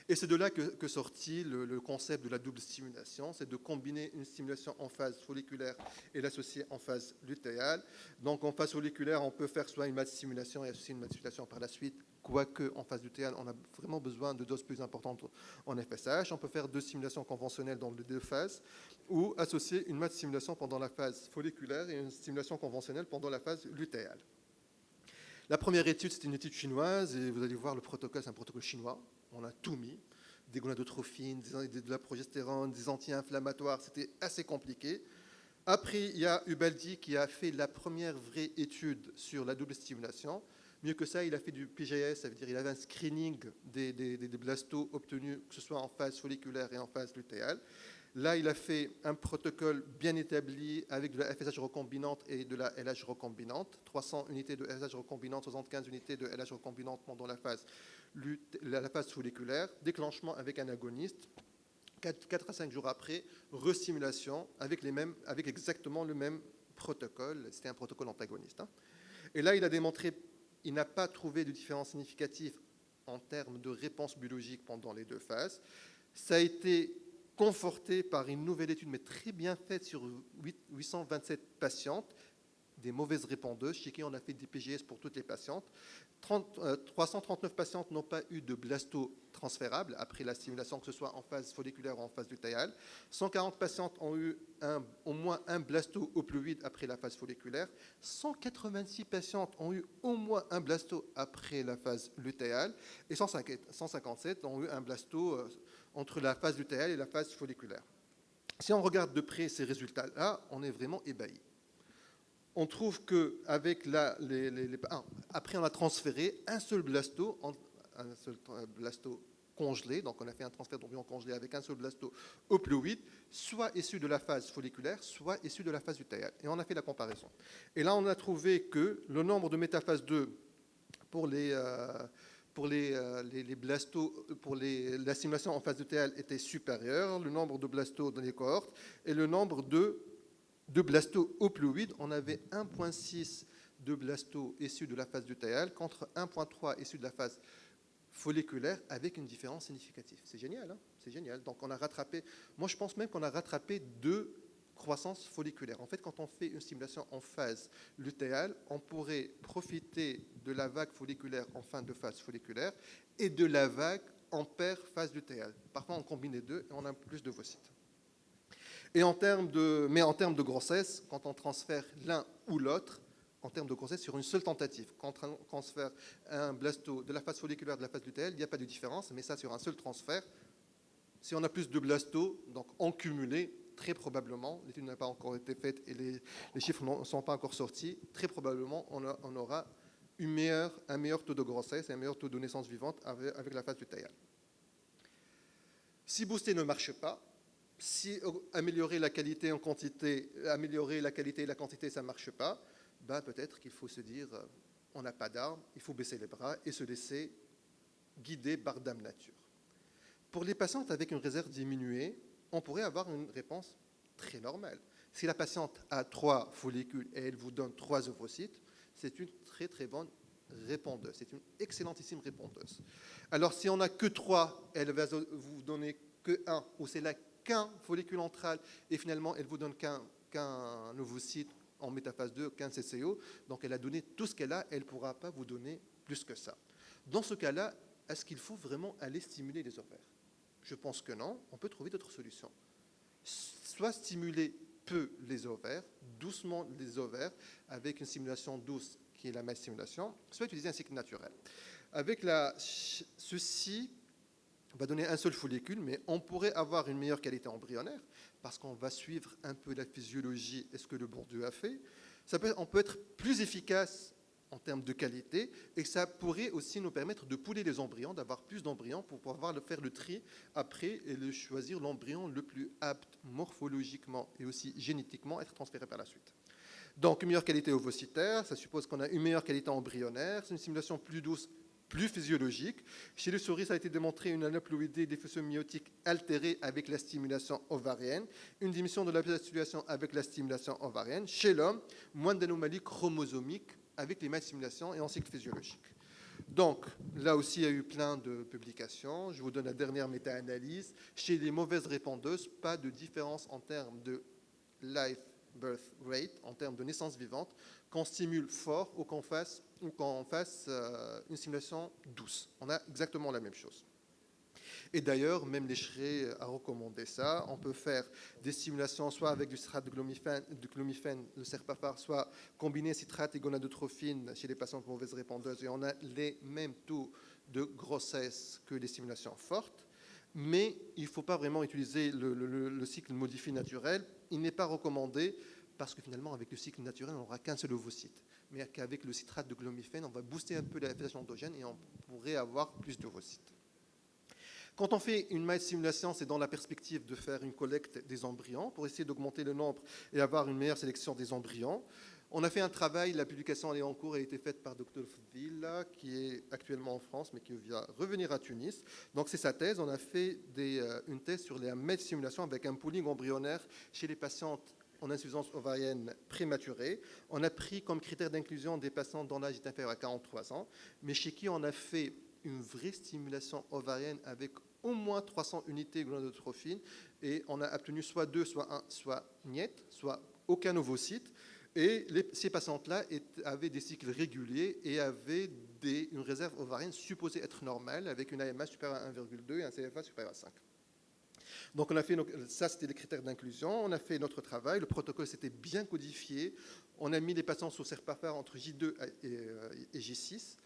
Et c'est de là que sortit le concept de la double stimulation, c'est de combiner une stimulation en phase folliculaire et l'associer en phase lutéale. Donc en phase folliculaire, on peut faire soit une mat stimulation et associer une mat stimulation par la suite, quoique en phase lutéale, on a vraiment besoin de doses plus importantes en FSH. On peut faire 2 stimulations conventionnelles dans les 2 phases, ou associer une mat stimulation pendant la phase folliculaire et une stimulation conventionnelle pendant la phase lutéale. La première étude, c'est une étude chinoise, et vous allez voir, le protocole, c'est un protocole chinois. On a tout mis, des gonadotrophines, de la progestérone, des anti-inflammatoires, c'était assez compliqué. Après, il y a Ubaldi qui a fait la première vraie étude sur la double stimulation. Mieux que ça, il a fait du PGS, ça veut dire qu'il avait un screening des blastos obtenus, que ce soit en phase folliculaire et en phase lutéale. Là, il a fait un protocole bien établi avec de la FSH recombinante et de la LH recombinante. 300 unités de FSH recombinante, 75 unités de LH recombinante pendant la phase folliculaire. Déclenchement avec un agoniste. 4 à 5 jours après, restimulation avec exactement le même protocole. C'était un protocole antagoniste. Et là, il a démontré il n'a pas trouvé de différence significative en termes de réponse biologique pendant les 2 phases. Ça a été conforté par une nouvelle étude, mais très bien faite, sur 827 patientes, des mauvaises répondeuses, chez qui on a fait des PGS pour toutes les patientes. 339 patientes n'ont pas eu de blasto transférable après la stimulation, que ce soit en phase folliculaire ou en phase lutéale. 140 patientes ont eu au moins un blasto euploïde après la phase folliculaire. 186 patientes ont eu au moins un blasto après la phase lutéale. Et 157 ont eu un blasto entre la phase lutéale et la phase folliculaire. Si on regarde de près ces résultats-là, on est vraiment ébahi. On trouve qu'avec après on a transféré un seul blasto congelé, donc on a fait un transfert d'embryon congelé avec un seul blasto euploïde, soit issu de la phase folliculaire, soit issu de la phase lutéale. Et on a fait la comparaison. Et là, on a trouvé que le nombre de métaphase 2 pour la stimulation en phase lutéale était supérieur, le nombre de blastos dans les cohortes, et le nombre de blasto euploïdes, on avait 1,6 de blasto issus de la phase lutéale contre 1,3 issus de la phase folliculaire, avec une différence significative. C'est génial, hein? C'est génial. Donc on a rattrapé, moi je pense même qu'on a rattrapé 2 croissances folliculaires. En fait, quand on fait une stimulation en phase lutéale, on pourrait profiter de la vague folliculaire en fin de phase folliculaire et de la vague en phase lutéale. Parfois on combine les deux et on a plus d'ovocytes. Mais en termes de grossesse, quand on transfère l'un ou l'autre, en termes de grossesse, sur une seule tentative, quand on transfère un blasto de la phase folliculaire de la phase lutéale, il n'y a pas de différence, mais ça sur un seul transfert. Si on a plus de blastos, donc en cumulé, très probablement, l'étude n'a pas encore été faite et les chiffres ne sont pas encore sortis, très probablement on aura un meilleur taux de grossesse et un meilleur taux de naissance vivante avec la phase lutéale. Si booster ne marche pas, si améliorer la qualité en quantité, améliorer la qualité et la quantité, ça ne marche pas, ben peut-être qu'il faut se dire, on n'a pas d'armes, il faut baisser les bras et se laisser guider par Dame Nature. Pour les patientes avec une réserve diminuée, on pourrait avoir une réponse très normale. Si la patiente a 3 follicules et elle vous donne 3 ovocytes, c'est une très très bonne répondeuse, c'est une excellentissime répondeuse. Alors si on n'a que 3, elle va vous donner que 1, ou c'est là qu'un follicule antral, et finalement, elle vous donne qu'un ovocyte en métaphase 2, qu'un CCO, donc elle a donné tout ce qu'elle a, elle ne pourra pas vous donner plus que ça. Dans ce cas-là, est-ce qu'il faut vraiment aller stimuler les ovaires? Je pense que non, on peut trouver d'autres solutions. Soit stimuler peu les ovaires, doucement les ovaires, avec une stimulation douce, qui est la masse stimulation, soit utiliser un cycle naturel. Avec ceci, on va donner un seul follicule, mais on pourrait avoir une meilleure qualité embryonnaire parce qu'on va suivre un peu la physiologie et ce que le bon Dieu a fait. On peut être plus efficace en termes de qualité et ça pourrait aussi nous permettre de pouler les embryons, d'avoir plus d'embryons pour pouvoir faire le tri après et choisir l'embryon le plus apte morphologiquement et aussi génétiquement à être transféré par la suite. Donc, une meilleure qualité ovocytaire, ça suppose qu'on a une meilleure qualité embryonnaire, c'est une stimulation plus douce, plus physiologique. Chez les souris, ça a été démontré une aneuploïdie diffusion myotique altérée avec la stimulation ovarienne, une diminution de la stimulation avec la stimulation ovarienne. Chez l'homme, moins d'anomalies chromosomiques avec les mêmes stimulations et en cycle physiologique. Donc, là aussi, il y a eu plein de publications. Je vous donne la dernière méta-analyse. Chez les mauvaises répondeuses, pas de différence en termes de life birth rate, en termes de naissance vivante, qu'on stimule fort ou qu'on fasse une stimulation douce. On a exactement la même chose. Et d'ailleurs, même Lécheret a recommandé ça. On peut faire des stimulations soit avec du citrate de clomifène, le serpapar, soit combiné citrate et gonadotrophine chez les patients de mauvaises répondeuses. Et on a les mêmes taux de grossesse que les stimulations fortes. Mais il ne faut pas vraiment utiliser le cycle modifié naturel. Il n'est pas recommandé parce que finalement, avec le cycle naturel, on n'aura qu'un seul ovocyte. Mais qu'avec le citrate de clomifène, on va booster un peu la fécondation endogène et on pourrait avoir plus d'ovocytes. Quand on fait une maille simulation, c'est dans la perspective de faire une collecte des embryons pour essayer d'augmenter le nombre et avoir une meilleure sélection des embryons. On a fait un travail, la publication est en cours, a été faite par Dr Villa, qui est actuellement en France, mais qui vient revenir à Tunis. Donc c'est sa thèse. On a fait une thèse sur la maille simulation avec un pooling embryonnaire chez les patientes en insuffisance ovarienne prématurée. On a pris comme critère d'inclusion des patients dont l'âge est inférieur à 43 ans, mais chez qui on a fait une vraie stimulation ovarienne avec au moins 300 unités gonadotrophin, et on a obtenu soit 2, soit 1, soit niet, soit aucun ovocyte. Et ces patientes-là avaient des cycles réguliers et avaient une réserve ovarienne supposée être normale, avec une AMH supérieure à 1,2 et un CFA supérieur à 5. Donc on a fait, ça c'était les critères d'inclusion, on a fait notre travail, le protocole s'était bien codifié, on a mis les patients sous serpafare entre J2 et J6,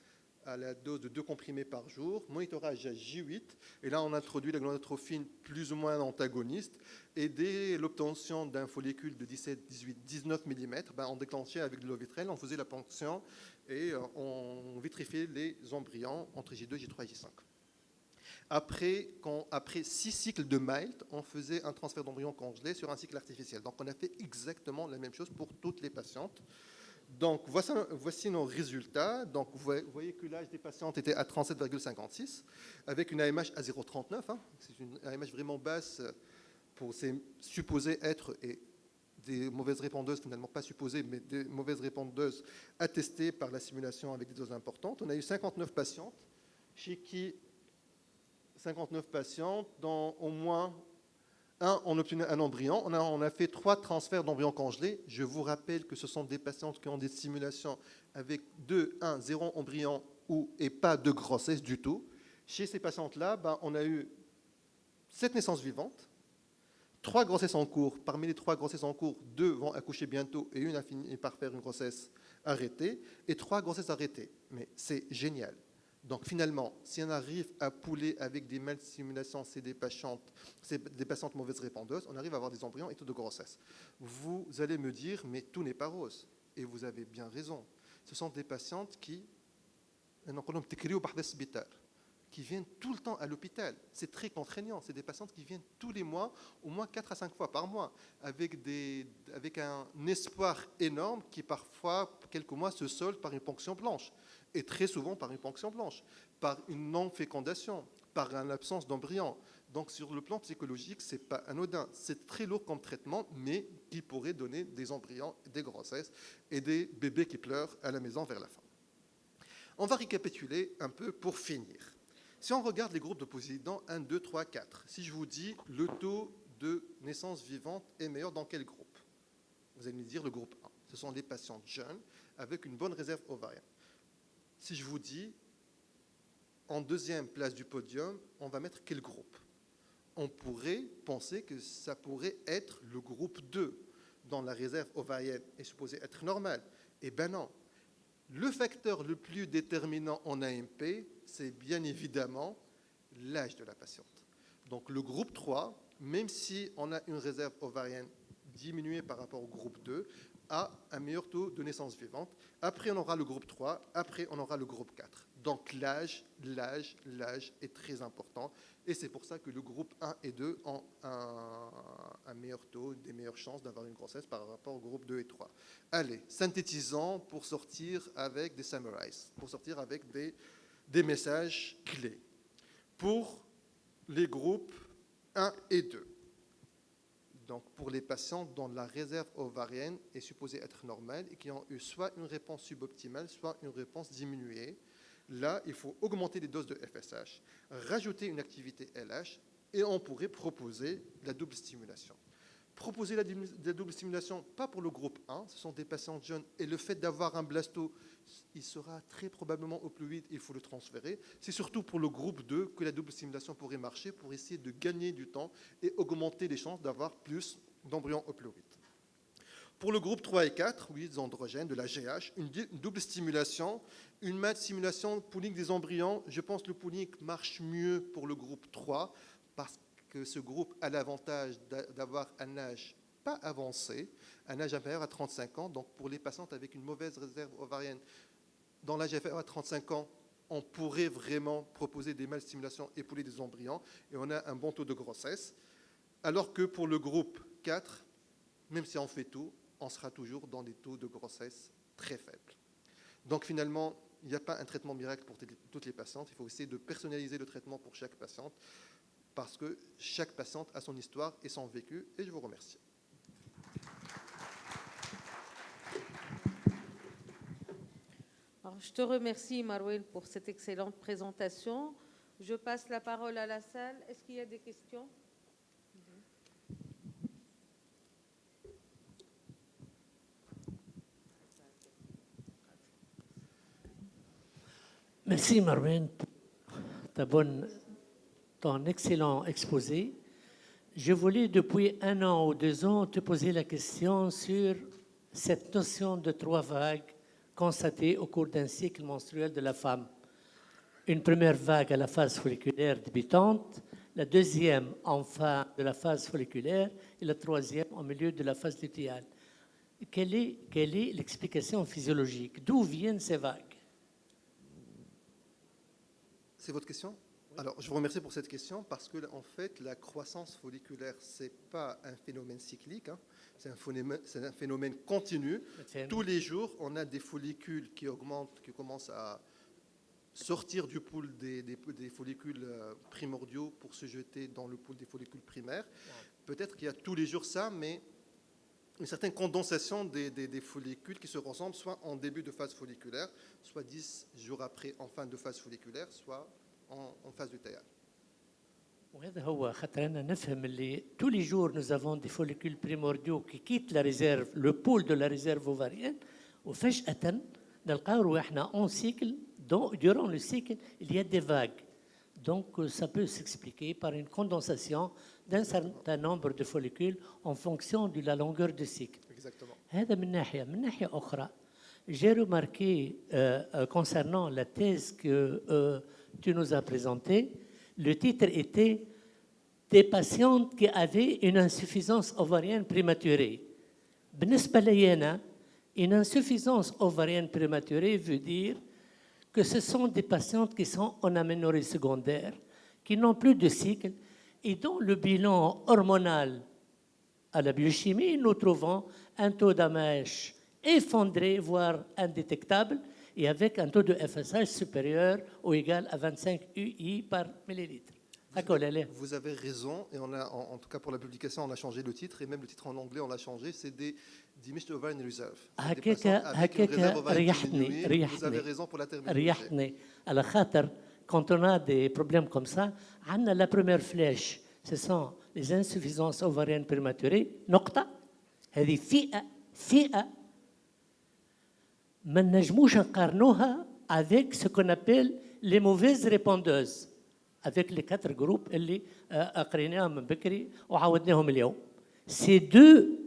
à la dose de 2 comprimés par jour, monitorage à J8, et là on introduit la gonadotrophin plus ou moins antagoniste, et dès l'obtention d'un follicule de 17, 18, 19 mm, on déclenchait avec de l'ovitrel, on faisait la ponction et on vitrifiait les embryons entre J2, J3 et J5. Après 6 cycles de Mild, on faisait un transfert d'embryon congelé sur un cycle artificiel. Donc on a fait exactement la même chose pour toutes les patientes. Donc voici nos résultats. Donc vous voyez que l'âge des patientes était à 37,56 avec une AMH à 0,39. C'est une AMH vraiment basse pour ces supposés être et des mauvaises répondeuses, finalement pas supposées, mais des mauvaises répondeuses attestées par la simulation avec des doses importantes. On a eu 59 patientes chez qui 59 patientes, dont au moins on a obtenu un embryon. On a fait 3 transferts d'embryons congelés. Je vous rappelle que ce sont des patientes qui ont des simulations avec 2, 1, 0 embryon et pas de grossesse du tout. Chez ces patientes-là, on a eu 7 naissances vivantes, 3 grossesses en cours. Parmi les 3 grossesses en cours, 2 vont accoucher bientôt et une a fini par faire une grossesse arrêtée, et 3 grossesses arrêtées. Mais c'est génial. Donc finalement, si on arrive à pouler avec des malsimulations, c'est des patientes mauvaises répondeuses, on arrive à avoir des embryons et taux de grossesse. Vous allez me dire, mais tout n'est pas rose. Et vous avez bien raison. Ce sont des patientes qui viennent tout le temps à l'hôpital. C'est très contraignant. C'est des patientes qui viennent tous les mois, au moins 4 à 5 fois par mois, avec un espoir énorme qui parfois, quelques mois, se solde par une ponction blanche. Et très souvent par une ponction blanche, par une non-fécondation, par une absence d'embryon. Donc sur le plan psychologique, ce n'est pas anodin. C'est très lourd comme traitement, mais qui pourrait donner des embryons, des grossesses et des bébés qui pleurent à la maison vers la fin. On va récapituler un peu pour finir. Si on regarde les groupes de possédants 1, 2, 3, 4, si je vous dis le taux de naissance vivante est meilleur dans quel groupe? Vous allez me dire le groupe 1. Ce sont les patients jeunes avec une bonne réserve ovarienne. Si je vous dis, en deuxième place du podium, on va mettre quel groupe? On pourrait penser que ça pourrait être le groupe 2, dont la réserve ovarienne est supposée être normale. Eh bien non. Le facteur le plus déterminant en AMP, c'est bien évidemment l'âge de la patiente. Donc le groupe 3, même si on a une réserve ovarienne diminuée par rapport au groupe 2, a un meilleur taux de naissance vivante. Après, on aura le groupe 3. Après, on aura le groupe 4. Donc, l'âge est très important. Et c'est pour ça que le groupe 1 et 2 ont un meilleur taux, des meilleures chances d'avoir une grossesse par rapport au groupe 2 et 3. Allez, synthétisons pour sortir avec des summaries, pour sortir avec des messages clés. Pour les groupes 1 et 2. Donc, pour les patients dont la réserve ovarienne est supposée être normale et qui ont eu soit une réponse suboptimale, soit une réponse diminuée, là, il faut augmenter les doses de FSH, rajouter une activité LH, et on pourrait proposer la double stimulation. Proposer la double stimulation, pas pour le groupe 1, ce sont des patients jeunes, et le fait d'avoir un blasto, il sera très probablement au plus vite, il faut le transférer. C'est surtout pour le groupe 2 que la double stimulation pourrait marcher, pour essayer de gagner du temps et augmenter les chances d'avoir plus d'embryons au plus vite. Pour le groupe 3 et 4, oui, des androgènes, de la GH, une double stimulation, une mad stimulation, pooling des embryons, je pense que le pooling marche mieux pour le groupe 3, parce que ce groupe a l'avantage d'avoir un âge pas avancé, un âge inférieur à 35 ans. Donc pour les patientes avec une mauvaise réserve ovarienne, dans l'âge inférieur à 35 ans, on pourrait vraiment proposer des malstimulations et pouler des embryons, et on a un bon taux de grossesse. Alors que pour le groupe 4, même si on fait tout, on sera toujours dans des taux de grossesse très faibles. Donc finalement, il n'y a pas un traitement miracle pour toutes les patientes. Il faut essayer de personnaliser le traitement pour chaque patiente, parce que chaque patiente a son histoire et son vécu, et je vous remercie. Alors, je te remercie, Marouel, pour cette excellente présentation. Je passe la parole à la salle. Est-ce qu'il y a des questions? Merci Marvin pour ton excellent exposé. Je voulais depuis 1 an ou 2 ans te poser la question sur cette notion de 3 vagues constatées au cours d'un cycle menstruel de la femme. Une première vague à la phase folliculaire débutante, la deuxième en fin de la phase folliculaire et la troisième au milieu de la phase lutéale. Quelle est l'explication physiologique? D'où viennent ces vagues? C'est votre question? Alors, je vous remercie pour cette question parce que, en fait, la croissance folliculaire, ce n'est pas un phénomène cyclique, hein. C'est un phénomène continu. Tous les jours, on a des follicules qui augmentent, qui commencent à sortir du pool des follicules primordiaux pour se jeter dans le pool des follicules primaires. Peut-être qu'il y a tous les jours ça, mais une certaine condensation des follicules qui se ressemblent soit en début de phase folliculaire, soit 10 jours après en fin de phase folliculaire, soit en phase lutéale. وهذا هو خاطر أنا نفهم اللي tous les jours nous avons des follicules primordiaux qui quittent la réserve, le pôle de la réserve ovarienne, وفجأة نلقاو رواحنا en cycle, durant le cycle, il y a des vagues. Donc ça peut s'expliquer par une condensation d'un certain nombre de follicules en fonction de la longueur du cycle. Exactement. هذا من ناحية أخرى. J'ai remarqué concernant la thèse que tu nous as présentée, le titre était des patientes qui avaient une insuffisance ovarienne prématurée. بالنسبة لي أنا, une insuffisance ovarienne prématurée veut dire que ce sont des patientes qui sont en aménorrhée secondaire, qui n'ont plus de cycle et dont le bilan hormonal à la biochimie, nous trouvons un taux d'AMH effondré, voire indétectable, et avec un taux de FSH supérieur ou égal à 25 UI par millilitre. Vous avez raison, et on a, en tout cas pour la publication, on a changé le titre, et même le titre en anglais, on l'a changé, c'est des diminished ovarian reserve. Vous avez raison pour la terminologie. Quand on a des problèmes comme ça, on a la première flèche, ce sont les insuffisances ovariennes prématurées, نقطة, هذه فئة ما نجموش نقارنوها avec ce qu'on appelle les mauvaises répondeuses, avec les 4 groupes اللي قريناهم من بكري وعاودناهم اليوم. C'est 2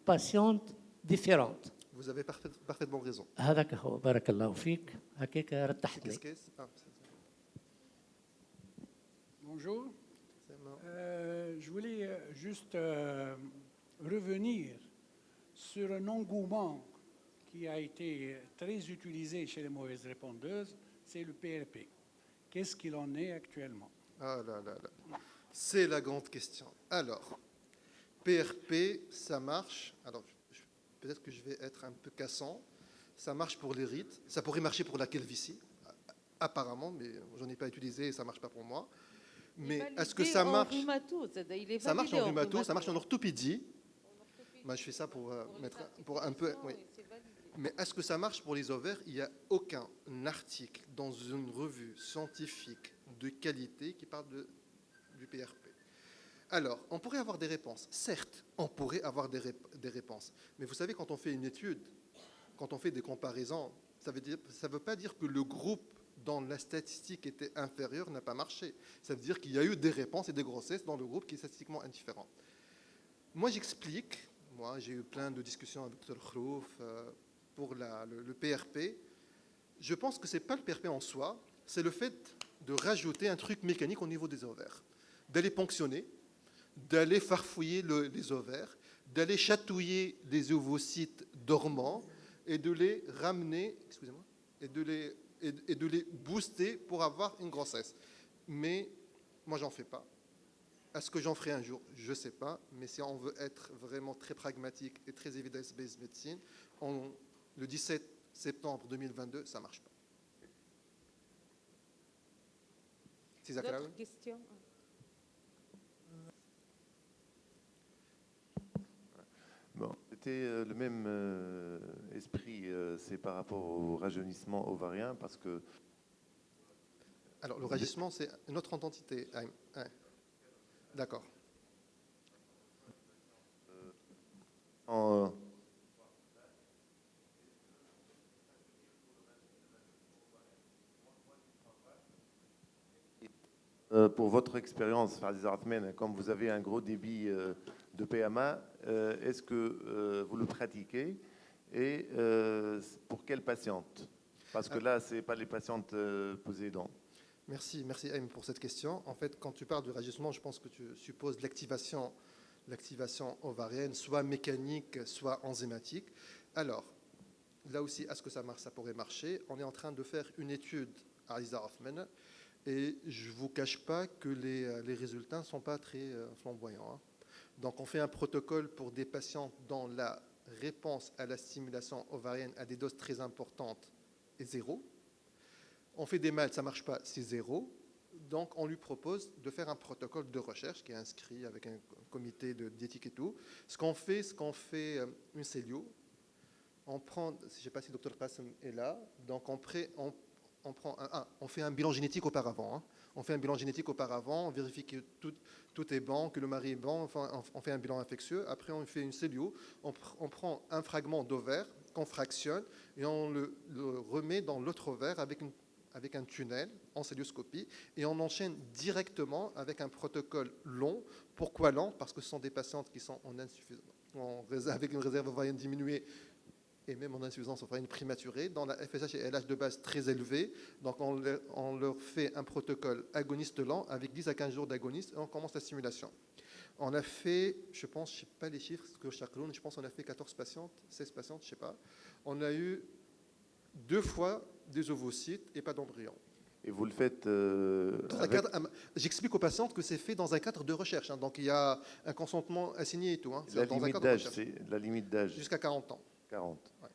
patientes différentes. Vous avez parfaitement raison. هذاك هو بارك الله فيك هكاك رتحتني. Bonjour. Je voulais juste revenir sur un engouement qui a été très utilisé chez les mauvaises répondeuses, c'est le PRP. Qu'est-ce qu'il en est actuellement? Ah là là là. C'est la grande question. Alors, PRP, ça marche. Alors, peut-être que je vais être un peu cassant. Ça marche pour les rides. Ça pourrait marcher pour la calvitie, apparemment, mais je n'en ai pas utilisé et ça ne marche pas pour moi. Mais est-ce que ça marche? Ça marche en rhumato, ça marche en orthopédie. Moi, je fais ça pour un peu. Oui. Mais est-ce que ça marche pour les ovaires? Il n'y a aucun article dans une revue scientifique de qualité qui parle du PRP. Alors, on pourrait avoir des réponses. Certes, on pourrait avoir des réponses. Mais vous savez, quand on fait une étude, quand on fait des comparaisons, ça ne veut pas dire que le groupe dont la statistique était inférieure n'a pas marché. Ça veut dire qu'il y a eu des réponses et des grossesses dans le groupe qui est statistiquement indifférent. Moi, j'explique. Moi, j'ai eu plein de discussions avec Dr Khrouf pour le PRP. Je pense que ce n'est pas le PRP en soi, c'est le fait de rajouter un truc mécanique au niveau des ovaires, d'aller ponctionner, d'aller farfouiller les ovaires, d'aller chatouiller des ovocytes dormants et de les ramener, excusez-moi, et de les booster pour avoir une grossesse. Mais moi, j'en fais pas. Est-ce que j'en ferai un jour? Je ne sais pas. Mais si on veut être vraiment très pragmatique et très evidence-based médecine, le 17 septembre 2022, ça ne marche pas. D'autres questions? Bon, C'était le même esprit, c'est par rapport au rajeunissement ovarien, parce que... Alors, le rajeunissement, c'est une autre entité. D'accord. Pour votre expérience, Aziz Athmane, comme vous avez un gros débit de PMA, est-ce que vous le pratiquez et pour quelles patientes? Parce que là, ce n'est pas les patientes possédant. Merci Aim pour cette question. En fait, quand tu parles du rajeunissement, je pense que tu supposes l'activation ovarienne, soit mécanique, soit enzymatique. Alors, là aussi, est-ce que ça marche? Ça pourrait marcher. On est en train de faire une étude à Aziz Athmane. Et je ne vous cache pas que les résultats ne sont pas très flamboyants. Donc, on fait un protocole pour des patients dont la réponse à la stimulation ovarienne à des doses très importantes est 0. On fait des mâles, ça ne marche pas, c'est 0. Donc, on lui propose de faire un protocole de recherche qui est inscrit avec un comité d'éthique et tout. Ce qu'on fait une cellule. On prend, je ne sais pas si le Dr Qassem est là, donc on fait un bilan génétique auparavant. On fait un bilan génétique auparavant, on vérifie que tout est bon, que le mari est bon, enfin, on fait un bilan infectieux. Après, on fait une cellule, on prend un fragment d'ovaire qu'on fractionne et on le remet dans l'autre ovaire avec un tunnel en celluloscopie et on enchaîne directement avec un protocole long. Pourquoi long? Parce que ce sont des patientes qui sont avec une réserve ovarienne diminuée et même en insuffisance ovarienne prématurée, dans la FSH et LH de base très élevée. Donc, on leur fait un protocole agoniste lent avec 10 à 15 jours d'agoniste et on commence la stimulation. On a fait, je pense, je ne sais pas les chiffres, je pense qu'on a fait 14 patientes, 16 patientes, je ne sais pas. On a eu 2 fois des ovocytes et pas d'embryon. Et vous le faites j'explique aux patientes que c'est fait dans un cadre de recherche. Donc, il y a un consentement assigné et tout. La limite d'âge, c'est la limite d'âge. Jusqu'à 40 ans. 40. Ouais.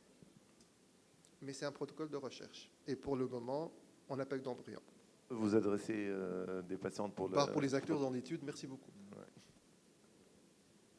Mais c'est un protocole de recherche. Et pour le moment, on n'a pas eu d'embryon. Vous adressez des patientes pour Pour les acteurs dans l'étude, merci beaucoup. Ouais.